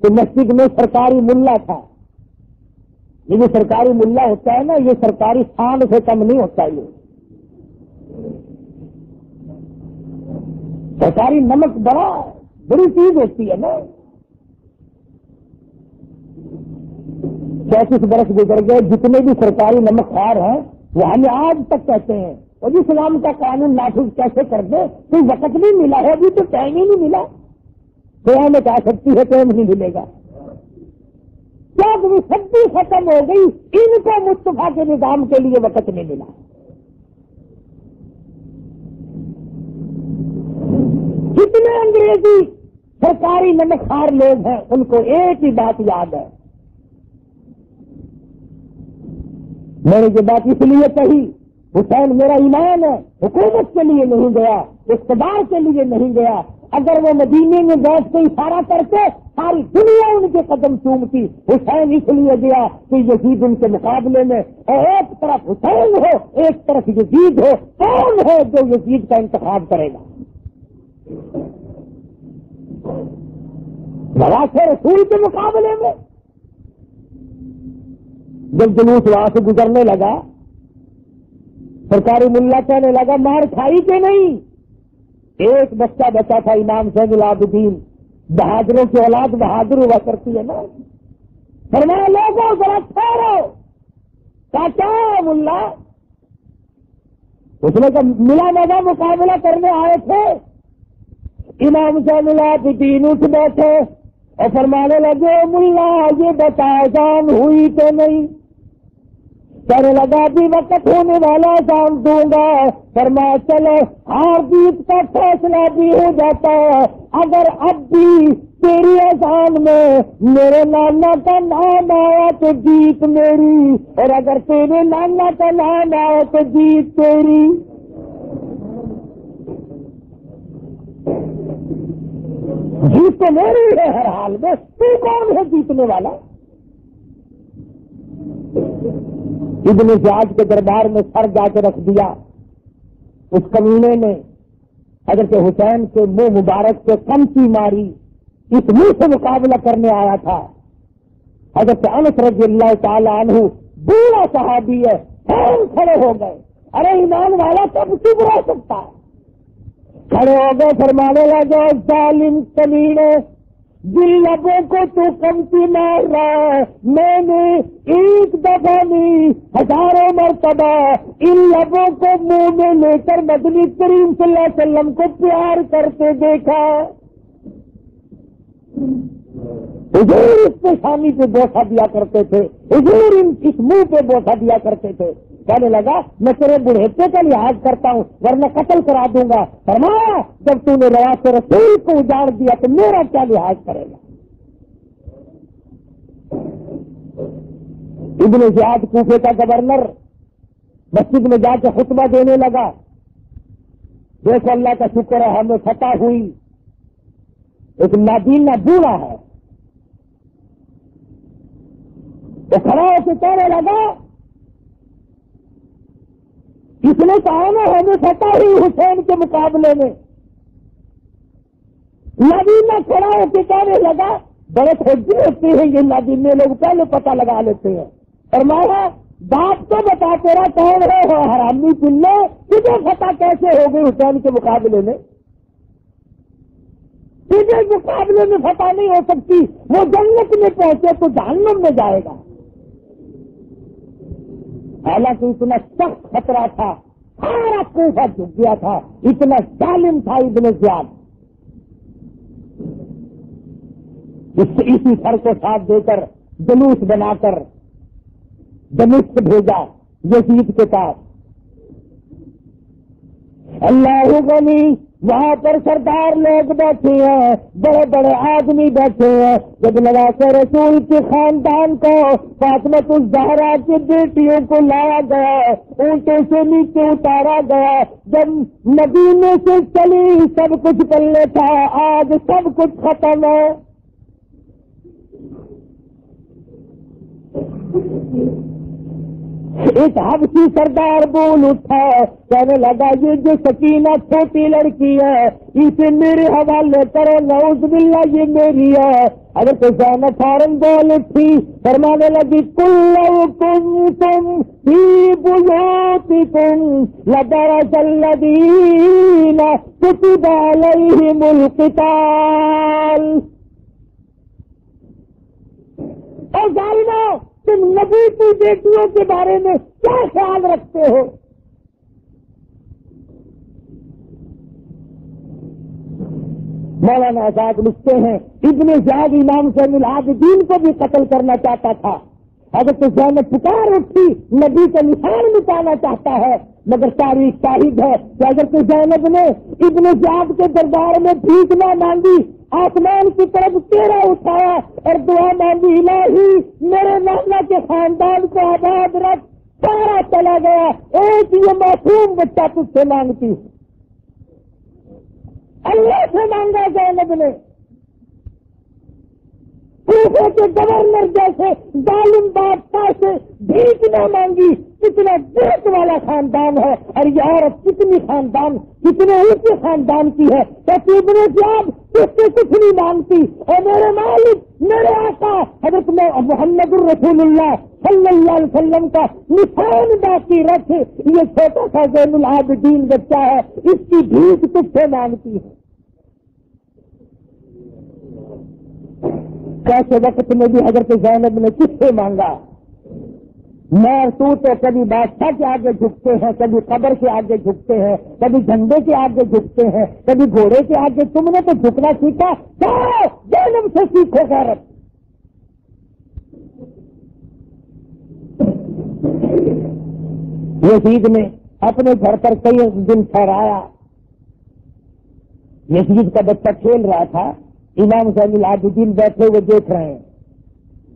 تو مسجد میں سرکاری ملا تھا. یہ جو سرکاری ملا ہوتا ہے نا, یہ سرکاری خان سے کم نہیں ہوتا. یہ سرکاری نمک بڑی چیز ہوتی ہے نا. 34 برس گزر گئے, جتنے بھی سرکاری نمک خوار ہیں وہ ہمیں آج تک کہتے ہیں اور اسلام کا قانون نافذ کیسے کر دے, کوئی وقت نہیں ملا ہے, ابھی تو ٹائم ہی نہیں ملا. قیامت آ سکتی ہے, ٹائم نہیں ملے گا. کیا سبزی ختم ہو گئی, ان کو مصطفیٰ کے نظام کے لیے وقت نہیں ملا. جتنے انگریزی سرکاری نمکخوار لوگ ہیں ان کو ایک ہی بات یاد ہے. میں نے یہ بات اس لیے کہی, حسین میرا ایمان ہے, حکومت کے لیے نہیں گیا, اقتدار کے لیے نہیں گیا. اگر وہ مدینے میں بیٹھ کے اشارہ کرتے ساری دنیا ان کے قدم چومتی. حسین اس لیے گیا کہ یزید ان کے مقابلے میں, اور ایک طرف حسین ہو ایک طرف یزید ہو, کون ہے جو یزید کا انتخاب کرے گا؟ نواسے رسول کے مقابلے میں. جب جلوس وہاں سے گزرنے لگا, سرکاری ملا کہنے لگا مار کھائی کہ نہیں؟ ایک بچہ بچا تھا امام زین العابدین, بہادروں کی اولاد بہادر ہوا کرتی ہے نا. فرمایا لوگوں ذرا ٹھہرو. کیا ملا؟ اس نے کہا ملا مزہ مقابلہ کرنے آئے تھے. امام زین العابدین اٹھ بیٹھے اور فرمانے لگے ملا یہ بتا جان ہوئی تو نہیں؟ کہنے لگا بھی وقت ہونے والا جان دوں گا. فرمایا چلو ہار جیت کا فیصلہ بھی ہو جاتا ہے. اگر اب بھی تیری اذان میں میرے نانا کا نام آیا تو جیت میری, اور اگر تیرے نانا کا نام آیا تو جیت تیری. جیت تو میری ہے ہر حال میں, تو کون ہے جیتنے والا؟ ابن زیاد کے دربار میں سر جا کے رکھ دیا. اس کمینے نے حضرت حسین کے منہ مبارک سے کمچی ماری. اس منہ سے مقابلہ کرنے آیا تھا. حضرت انس رضی اللہ تعالی عنہ بوڑھا صحابی ہے, فوراً کھڑے ہو گئے. ارے ایمان والا سب چپ رہ سکتا ہے. کھڑے ہو گئے, فرمانے لگے ظالم کمینے, جن لبوں کو تو کمتی مار رہا ہے, میں نے ایک دفعہ نہیں ہزاروں مرتبہ ان لبوں کو منہ میں لے کر مدنی کریم صلی اللہ علیہ وسلم کو پیار کرتے دیکھا. حضور اس پیشانی پہ بوسہ دیا کرتے تھے, حضور اس منہ پہ بوسہ دیا کرتے تھے. کہنے لگا میں تیرے بڑھیپے کا لحاظ کرتا ہوں ورنہ قتل کرا دوں گا. فرمایا جب تو نے روایت رسول کو اجاڑ دیا تو میرا کیا لحاظ کرے گا؟ ابن زیاد کوفے کا گورنر مسجد میں جا کے خطبہ دینے لگا. دیکھو اللہ کا شکر ہے ہمیں فتح ہوئی. ایک نابینا بوڑھا ہے, وہ کھڑا ہو کے کہنے لگا اس نے کہا نا ہمیں فتح ہی حسین کے مقابلے میں. نابینا کھڑا ہو کے کہنے لگا بڑے خوشی ہوتے ہیں یہ نابینے لوگ پہلے پتہ لگا لیتے ہیں. فرمایا بات تو بتا تیرا کون ہے حرامی پلے تجھے فتح کیسے ہو گئی حسین کے مقابلے میں؟ تجھے مقابلے میں فتح نہیں ہو سکتی. وہ جنت میں پہنچے تو جہنم میں جائے گا. حالانکہ اتنا سخت خطرہ تھا سارا کوفہ جھک گیا تھا. اتنا ظالم تھا ابن زیاد. اسی سر کو ساتھ دے کر جلوس بنا کر دمشق بھیجا یزید کے پاس. اللہ غنی وہاں پر سردار لوگ بیٹھے ہیں بڑے بڑے آدمی بیٹھے ہیں. جب نواز رسول کے خاندان کو فاطمۃ الزہرا کی بیٹیوں کو لایا گیا اونٹوں سے نیچے اتارا گیا. جب مدینے سے چلی سب کچھ پلے تھا آج سب کچھ ختم ہے. ایک حبشی سردار بول اٹھا کہنے لگا یہ جو سکینہ چھوٹی لڑکی ہے اسے میرے حوالے کرو نعوذ باللہ یہ میری ہے. اگر تو زینب فارن بول اٹھی فرمانے لگی کلو کنتم فی بیوتکم لبرز الذین کتب علیہم القتال. اور ظالمو تم نبی کی بیٹیوں کے بارے میں کیا خیال رکھتے ہو؟ مولانا آزاد لکھتے ہیں ابن زیاد امام زین العابدین کو بھی قتل کرنا چاہتا تھا. اگر تو زینب پکار اٹھی نبی کا نشان مٹانا چاہتا ہے. مگر تاریخ شاہد ہے کہ اگر تو زینب نے ابن زیاد کے دربار میں بھیک نہ مانگی آسمان کی طرف چہرہ اٹھایا اور دعا مانگی الہی میرے نانا کے خاندان کو آباد رکھ سارا چلا گیا ایک یہ معصوم بچہ تجھ سے مانگتی. اللہ سے مانگا زینب نے. کوفے کے گورنر جیسے ظالم بادشاہ سے بھیک نہ مانگی. کتنا دیکھ والا خاندان ہے اور یہ عورت کتنی اونچے خاندان کی ہے. ابن زیاد اس سے کچھ نہیں مانگتی. اور میرے مالک میرے آقا حضرت محمد الرسول اللہ صلی اللہ علیہ وسلم کا نشان باقی رکھ یہ چھوٹا سا زین العابدین بچہ ہے اس کی بھیک کس سے مانگتی ہے؟ کیسے وقت میں بھی حضرت زینب نے کس سے مانگا؟ میں تو کبھی بادشاہ کے آگے جھکتے ہیں کبھی قبر کے آگے جھکتے ہیں کبھی جھنڈے کے آگے جھکتے ہیں کبھی گھوڑے کے آگے. تم نے تو جھکنا سیکھا جاؤ زینب سے سیکھو غیرت. یزید نے اپنے گھر پر کئی دن ٹھہرایا. یزید کا بچہ کھیل رہا تھا امام زین العابدین بیٹھے ہوئے دیکھ رہے ہیں.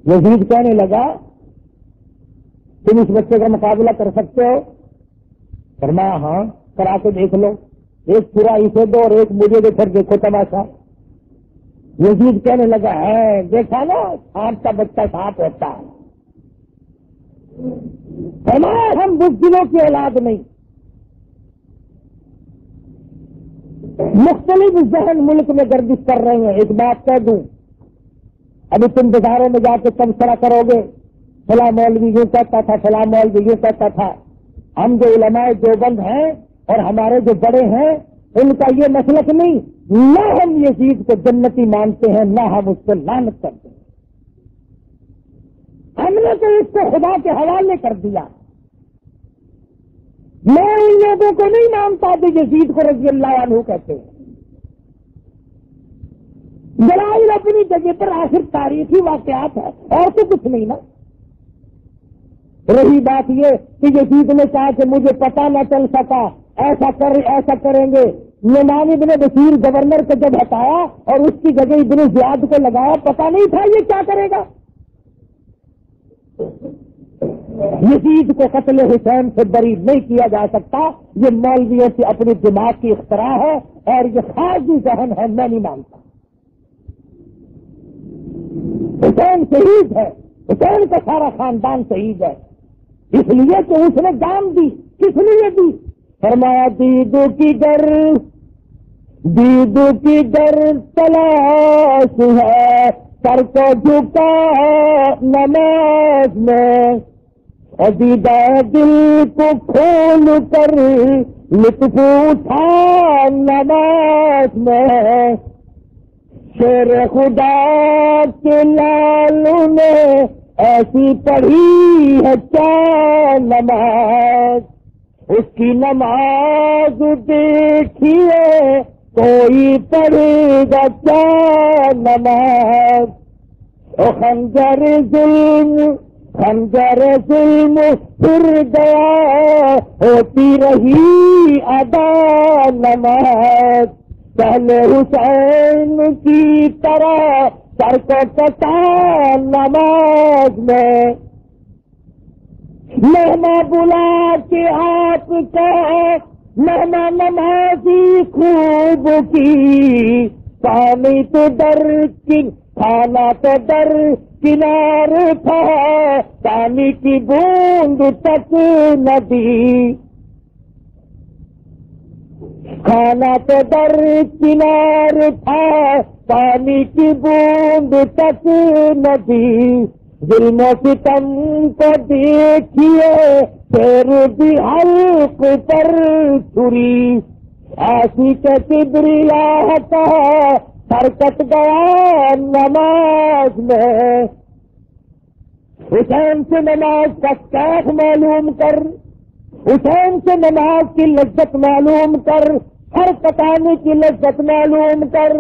یزید کہنے لگا تم اس بچے کا مقابلہ کر سکتے ہو؟ فرمایا ہاں کرا کے دیکھ لو. ایک پورا اسے دو اور ایک مجھے دے کر دیکھو تماشا. یزید کہنے لگا ہے دیکھا نا سانپ کا بچہ سانپ ہوتا ہے. فرمایا ہم بزدلوں کی اولاد نہیں. مختلف ذہن ملک میں گردش کر رہے ہیں. ایک بات کہہ دوں ابھی تم بازاروں میں جا کے تبصرہ کرو گے فلاں مولوی یوں کہتا تھا فلاں مولوی یوں کہتا تھا. ہم جو علماء دیوبند ہیں اور ہمارے جو بڑے ہیں ان کا یہ مسلک نہیں. نہ ہم یزید کو جنتی مانتے ہیں نہ ہم اس کو لعنت کرتے ہیں. ہم نے تو اس کو خدا کے حوالے کر دیا. میں ان لوگوں کو نہیں مانتا کہ یزید کو رضی اللہ عنہ کہتے ہیں. دلائل اپنی جگہ پر آخر تاریخی واقعات ہے اور تو کچھ نہیں نا. رہی بات یہ کہ یزید نے کہا کہ مجھے پتہ نہ چل سکا ایسا کریں گے. نعمان ابن بشیر گورنر کو جب ہٹایا اور اس کی جگہ ابن زیاد کو لگایا پتہ نہیں تھا یہ کیا کرے گا. یزید کو قتل حسین سے بری نہیں کیا جا سکتا. یہ مولویوں کی اپنی دماغ کی اختراع ہے اور یہ خارجی ذہن ہے. میں نہیں مانتا. حسین شہید ہے حسین کا سارا خاندان شہید ہے، اس لیے کہ اس نے جان دی. کس لیے دی؟ فرمایا دیدو کی در تلاش ہے، سر کو جھکا نماز میں، اور دیدہ دل کو کھول کر لطف اٹھا نماز میں. شیر خدا کے لالوں نے ایسی پڑھی ہے کیا نماز، اس کی نماز دیکھیے کوئی پڑھے گا کیا نماز. او خنجر ظلم پھر گیا، ہوتی رہی ادا نماز. پہلے حسین کی طرح سر کو کٹا نماز میں. مہماں بلا کے آپ کا مہماں نمازی خوب کی، پانی تو در کھانا تو در کنار تھا، پانی کی بوند تک نہ دی. کھانا تو در کنار تھا، پانی کی بوند تک نہ دی. ظلم و ستم کو دیکھیے پھر بھی حلق پر چھری، ایسی کہ کبریا کا سر کٹ گیا نماز میں. حسین سے نماز کا کیف معلوم کر، حسین سے نماز کی لذت معلوم کر، سر کٹانے کی لذت معلوم کر.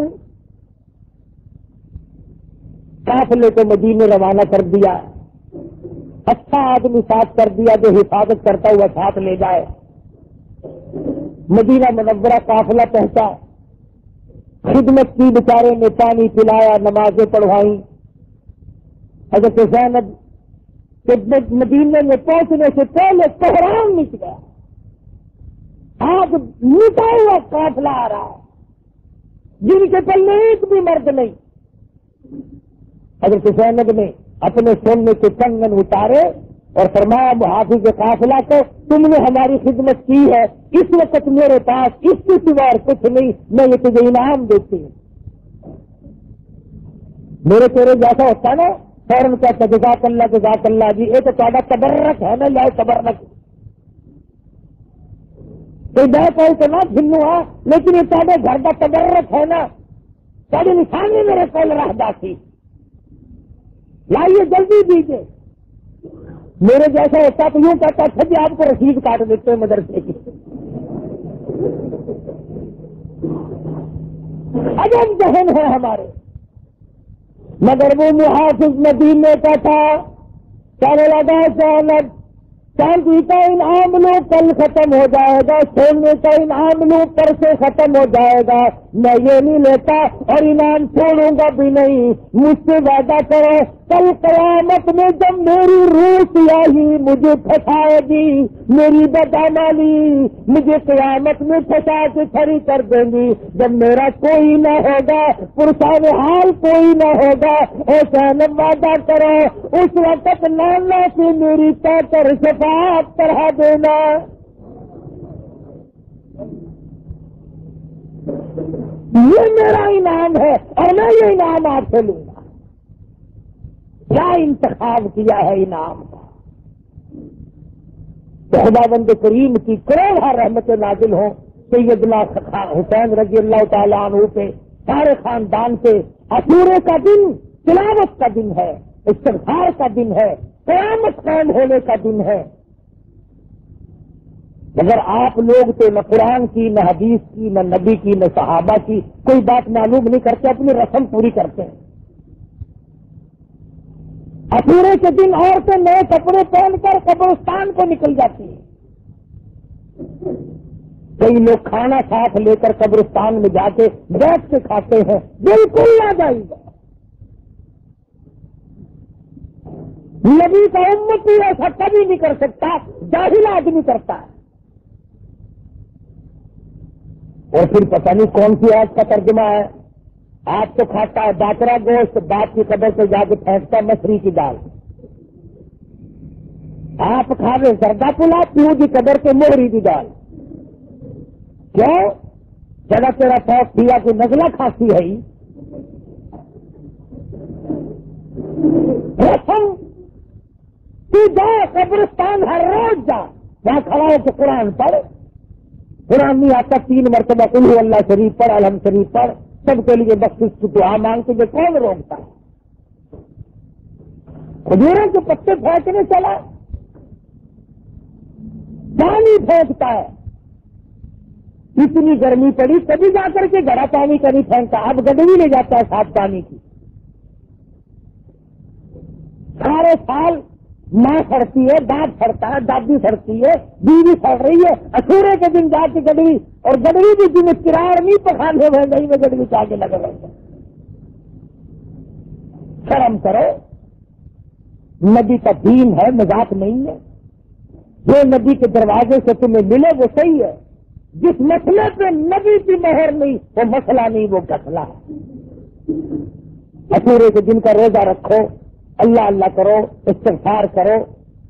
قافلے کو مدینے روانہ کر دیا، اچھا آدمی ساتھ کر دیا جو حفاظت کرتا ہوا ساتھ لے جائے. مدینہ منورہ قافلہ پہنچا، خدمت کی، بیچارے نے پانی پلایا، نمازیں پڑھوائیں. حضرت زینب کہ مدینے میں پہنچنے سے پہلے کوہرام مچ گیا، آگ مٹا ہوا قافلہ آ رہا ہے، جن کے پلے ایک بھی مرد نہیں. حضرت زینب نے اپنے سونے کے کنگن اتارے اور فرمایا محافظ قافلہ کو تم نے ہماری خدمت کی ہے، اس وقت میرے پاس اس کے سوا کچھ نہیں، میں یہ تجھے انعام دیتی ہوں. میرے تیرے جیسا ہوتا نا فوراً کہتا جزاک اللہ جی، یہ تو تھوڑا تبرک ہے نا، لاؤ تبرک. کوئی بہ کوئی تو نہ جنو ہے، لیکن یہ تھوڑے گھر کا تبرک ہے نا، تھوڑی نشانی میرے کو رہ جاتی، لائیے جلدی دیجیے. میرے جیسا ہوتا تو یوں کہتا تھا جی آپ کو رسید کاٹ دیتے ہیں مدرسے کی. عجب ذہن ہے ہمارے. مگر وہ محافظ مدینے کا تھا، کہنے لگا زینب چاندی کا انعام لو کل ختم ہو جائے گا، سونے کا انعام لو پرسوں ختم ہو جائے گا، میں یہ نہیں لیتا اور انعام چھوڑوں گا بھی نہیں. مجھ سے وعدہ کرو کل قیامت میں جب میری روح سیاہی مجھے پھنسائے گی، میری بدعملی مجھے قیامت میں پھنسا کے کھڑی کر دیں گی، جب میرا کوئی نہ ہوگا، پرسان حال کوئی نہ ہوگا، ایسا وعدہ کرو اس وقت نانا سے میری کر شفاعت کرا دینا. یہ میرا انعام ہے اور میں یہ انعام آپ سے لوں گا. کیا انتخاب کیا ہے انعام کا. تو خداوند کریم کی کروڑ رحمت نازل ہو سیدنا حسین رضی اللہ تعالیٰ عنہ پہ، سارے خاندان پہ. عاشورے کا دن تلاوت کا دن ہے، استغفار کا دن ہے، قیامت قائم ہونے کا دن ہے. مگر آپ لوگ تو نہ قرآن کی، نہ حدیث کی، نہ نبی کی، نہ صحابہ کی کوئی بات معلوم نہیں کرتے، اپنی رسم پوری کرتے ہیں. عاشورے کے دن عورتیں نئے کپڑے پہن کر قبرستان کو نکل جاتی ہیں. کئی لوگ کھانا ساتھ لے کر قبرستان میں جا کے بیٹھ کے کھاتے ہیں. بالکل نہ جائے گا. نبی کا امتی ایسا کبھی نہیں کر سکتا، جاہل آدمی کرتا ہے. اور پھر پتہ نہیں کون سی آج کا ترجمہ ہے. آپ تو کھاتا ہے باکرا گوشت، باپ کی قبر سے جا کے پھینکتا مچھلی کی دال. آپ کھاوے زردہ پلا پیو کی قدر کے موہری کی دال کیوں جگہ تیرا پاک پیا کی نزلہ کھانسی ہے تو جا قبرستان ہر روز جا وہاں کھڑا ہو کے قرآن پڑھ قرآن نہیں آتا 3 مرتبہ قل هو اللہ شریف پڑھ الحمد شریف پڑھ سب کے لیے بخشش کی دعا مانگتے جو کون روکتا ہے کھجوروں کے پتے پھینکنے چلا پانی پھینکتا ہے اتنی گرمی پڑی کبھی جا کر کے گھڑا پانی کا نہیں پھینکتا اب گڈوی لے جاتا ہے صاف پانی کی سارے سال ماں سڑتی ہے باپ سڑتا ہے دادی سڑتی ہے بیوی سڑ رہی ہے اسورے کے دن جا کے گڈوی اور گڈوی بھی دن کرار نہیں پکانے ہوئے نہیں میں گڈوی چاہ کے لگا رہتا شرم کرو نبی کا دین ہے مذاق نہیں ہے جو نبی کے دروازے سے تمہیں ملے وہ صحیح ہے جس مسئلے پہ نبی کی مہر نہیں وہ مسئلہ نہیں وہ گسلہ ہے اسورے کے دن کا روزہ رکھو اللہ اللہ کرو استغفار کرو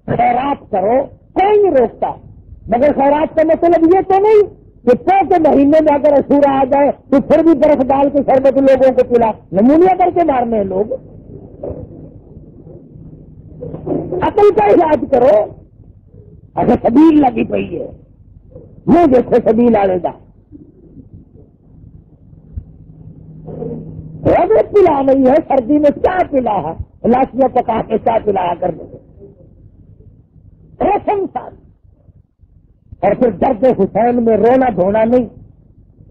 خیرات کرو کوئی نہیں روکتا مگر خیرات کا مطلب یہ تو نہیں کہ پو کے مہینے میں اگر اسورا آ جائے تو پھر بھی برف ڈال کے شربت لوگوں کو پلا نمونیا کر کے مارنے ہیں لوگ عقل کا علاج کرو اگر سبیل لگی پئی ہے وہ دیکھو سبیل آڑے گا پلا نہیں ہے سردی میں کیا پلا ہے لاشیاں پکا کے چاہ پلایا کر دیں سال اور پھر درد حسین میں رونا دھونا نہیں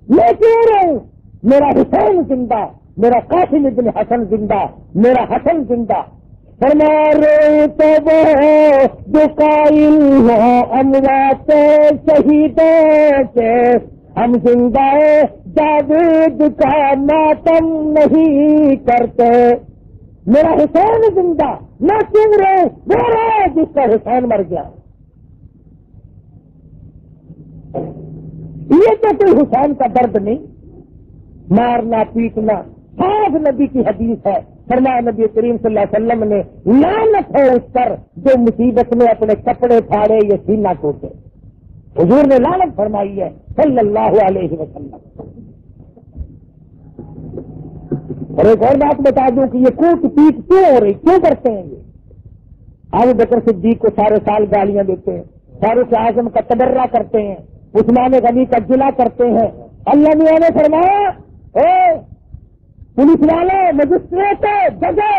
میں کیوں رہوں میرا حسین زندہ میرا قاسم ابن حسن زندہ میرا حسن زندہ ہمارے تو وہ جو قائل ہو اموات شہیدوں کے ہم زندہ جاوید کا ماتم نہیں کرتے میرا حسین زندہ نہ کیوں رہے وہ رہے جس کا حسین مر گیا یہ تو کوئی حسین کا درد نہیں مارنا پیٹنا صاف نبی کی حدیث ہے فرمایا نبی کریم صلی اللہ علیہ وسلم نے لعنت ہے اس پر جو مصیبت میں اپنے کپڑے پھاڑے یا سینہ ٹوٹے حضور نے لعنت فرمائی ہے صلی اللہ علیہ وسلم اور ایک اور بات بتا دوں کہ یہ کوٹ پیٹ کیوں ہو رہی کیوں کرتے ہیں یہ ابو بکر صدیق کو سارے سال گالیاں دیتے ہیں فاروق اعظم کا تبرہ کرتے ہیں عثمان غنی کا جلا کرتے ہیں اللہ میاں نے فرمایا پولیس والے مجسٹریٹ ججو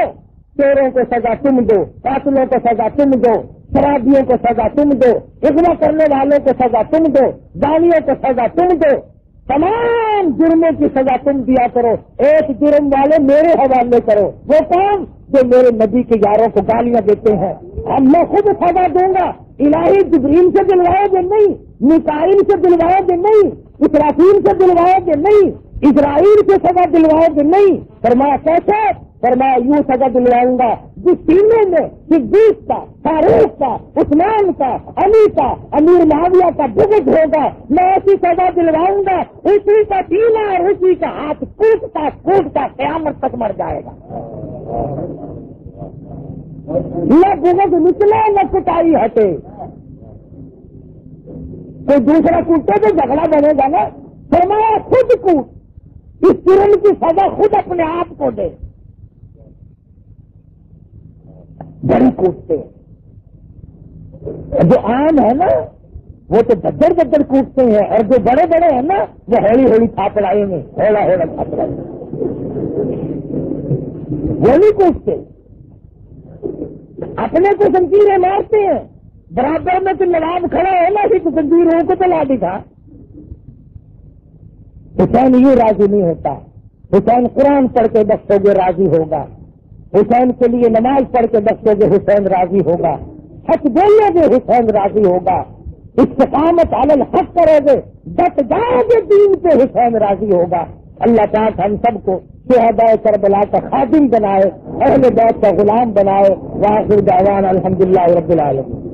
چوروں کو سزا تم دو قاتلوں کو سزا تم دو شرابیوں کو سزا تم دو اغوا کرنے والوں کو سزا تم دو دانیوں کو سزا تم دو تمام جرموں کی سزا تم دیا کرو ایک جرم والے میرے حوالے کرو وہ کون جو میرے نبی کے یاروں کو گالیاں دیتے ہیں اب میں خود سزا دوں گا الہی جبریل سے دلوائے گے نہیں میکائیل سے دلوائے گے نہیں اسرافیل سے دلوائے گے نہیں اسرائیل سے سزا دلوائے گے نہیں فرمایا کیسے فرمایا یوں سزا دلواؤں گا جس سینے میں صدیق کا فاروق کا عثمان کا علی کا امیر معاویہ کا بغض ہوگا میں ایسی سزا دلواؤں گا اسی کا سینہ اور اسی کا ہاتھ کوٹتا قیامت تک مر جائے گا نہ بغض نکلے نہ کٹائی ہٹے کوئی دوسرا کوٹے تو جھگڑا بنے گا نا فرمایا خود کوٹ اس جرم کی سزا خود اپنے آپ کو دے بڑی کوٹتے جو عام ہے نا وہ تو ددر ددر کوٹتے ہیں اور جو بڑے بڑے ہیں نا وہ ہولی ہولی تھاپڑائیں گے ہولا ہولا تھاپڑائیں وہ نہیں کوٹتے اپنے کو زنجیریں مارتے ہیں برابر میں تو نواب کھڑا ہے نا تو زنجیروں کو تو لا دکھا حسین یوں راضی نہیں ہوتا حسین قرآن پڑھ کے بخشو گے راضی ہوگا حسین کے لیے نماز پڑھ کے بخشو گے حسین راضی ہوگا حق بولو گے حسین راضی ہوگا استقامت علی الحق کرو گے ڈٹ جاؤ گے دین پہ حسین راضی ہوگا اللہ تعالیٰ ہم سب کو شہداء کربلا کا خادم بنائے اہل بیت کا غلام بنائے وآخر دعوانا الحمدللہ رب العالمین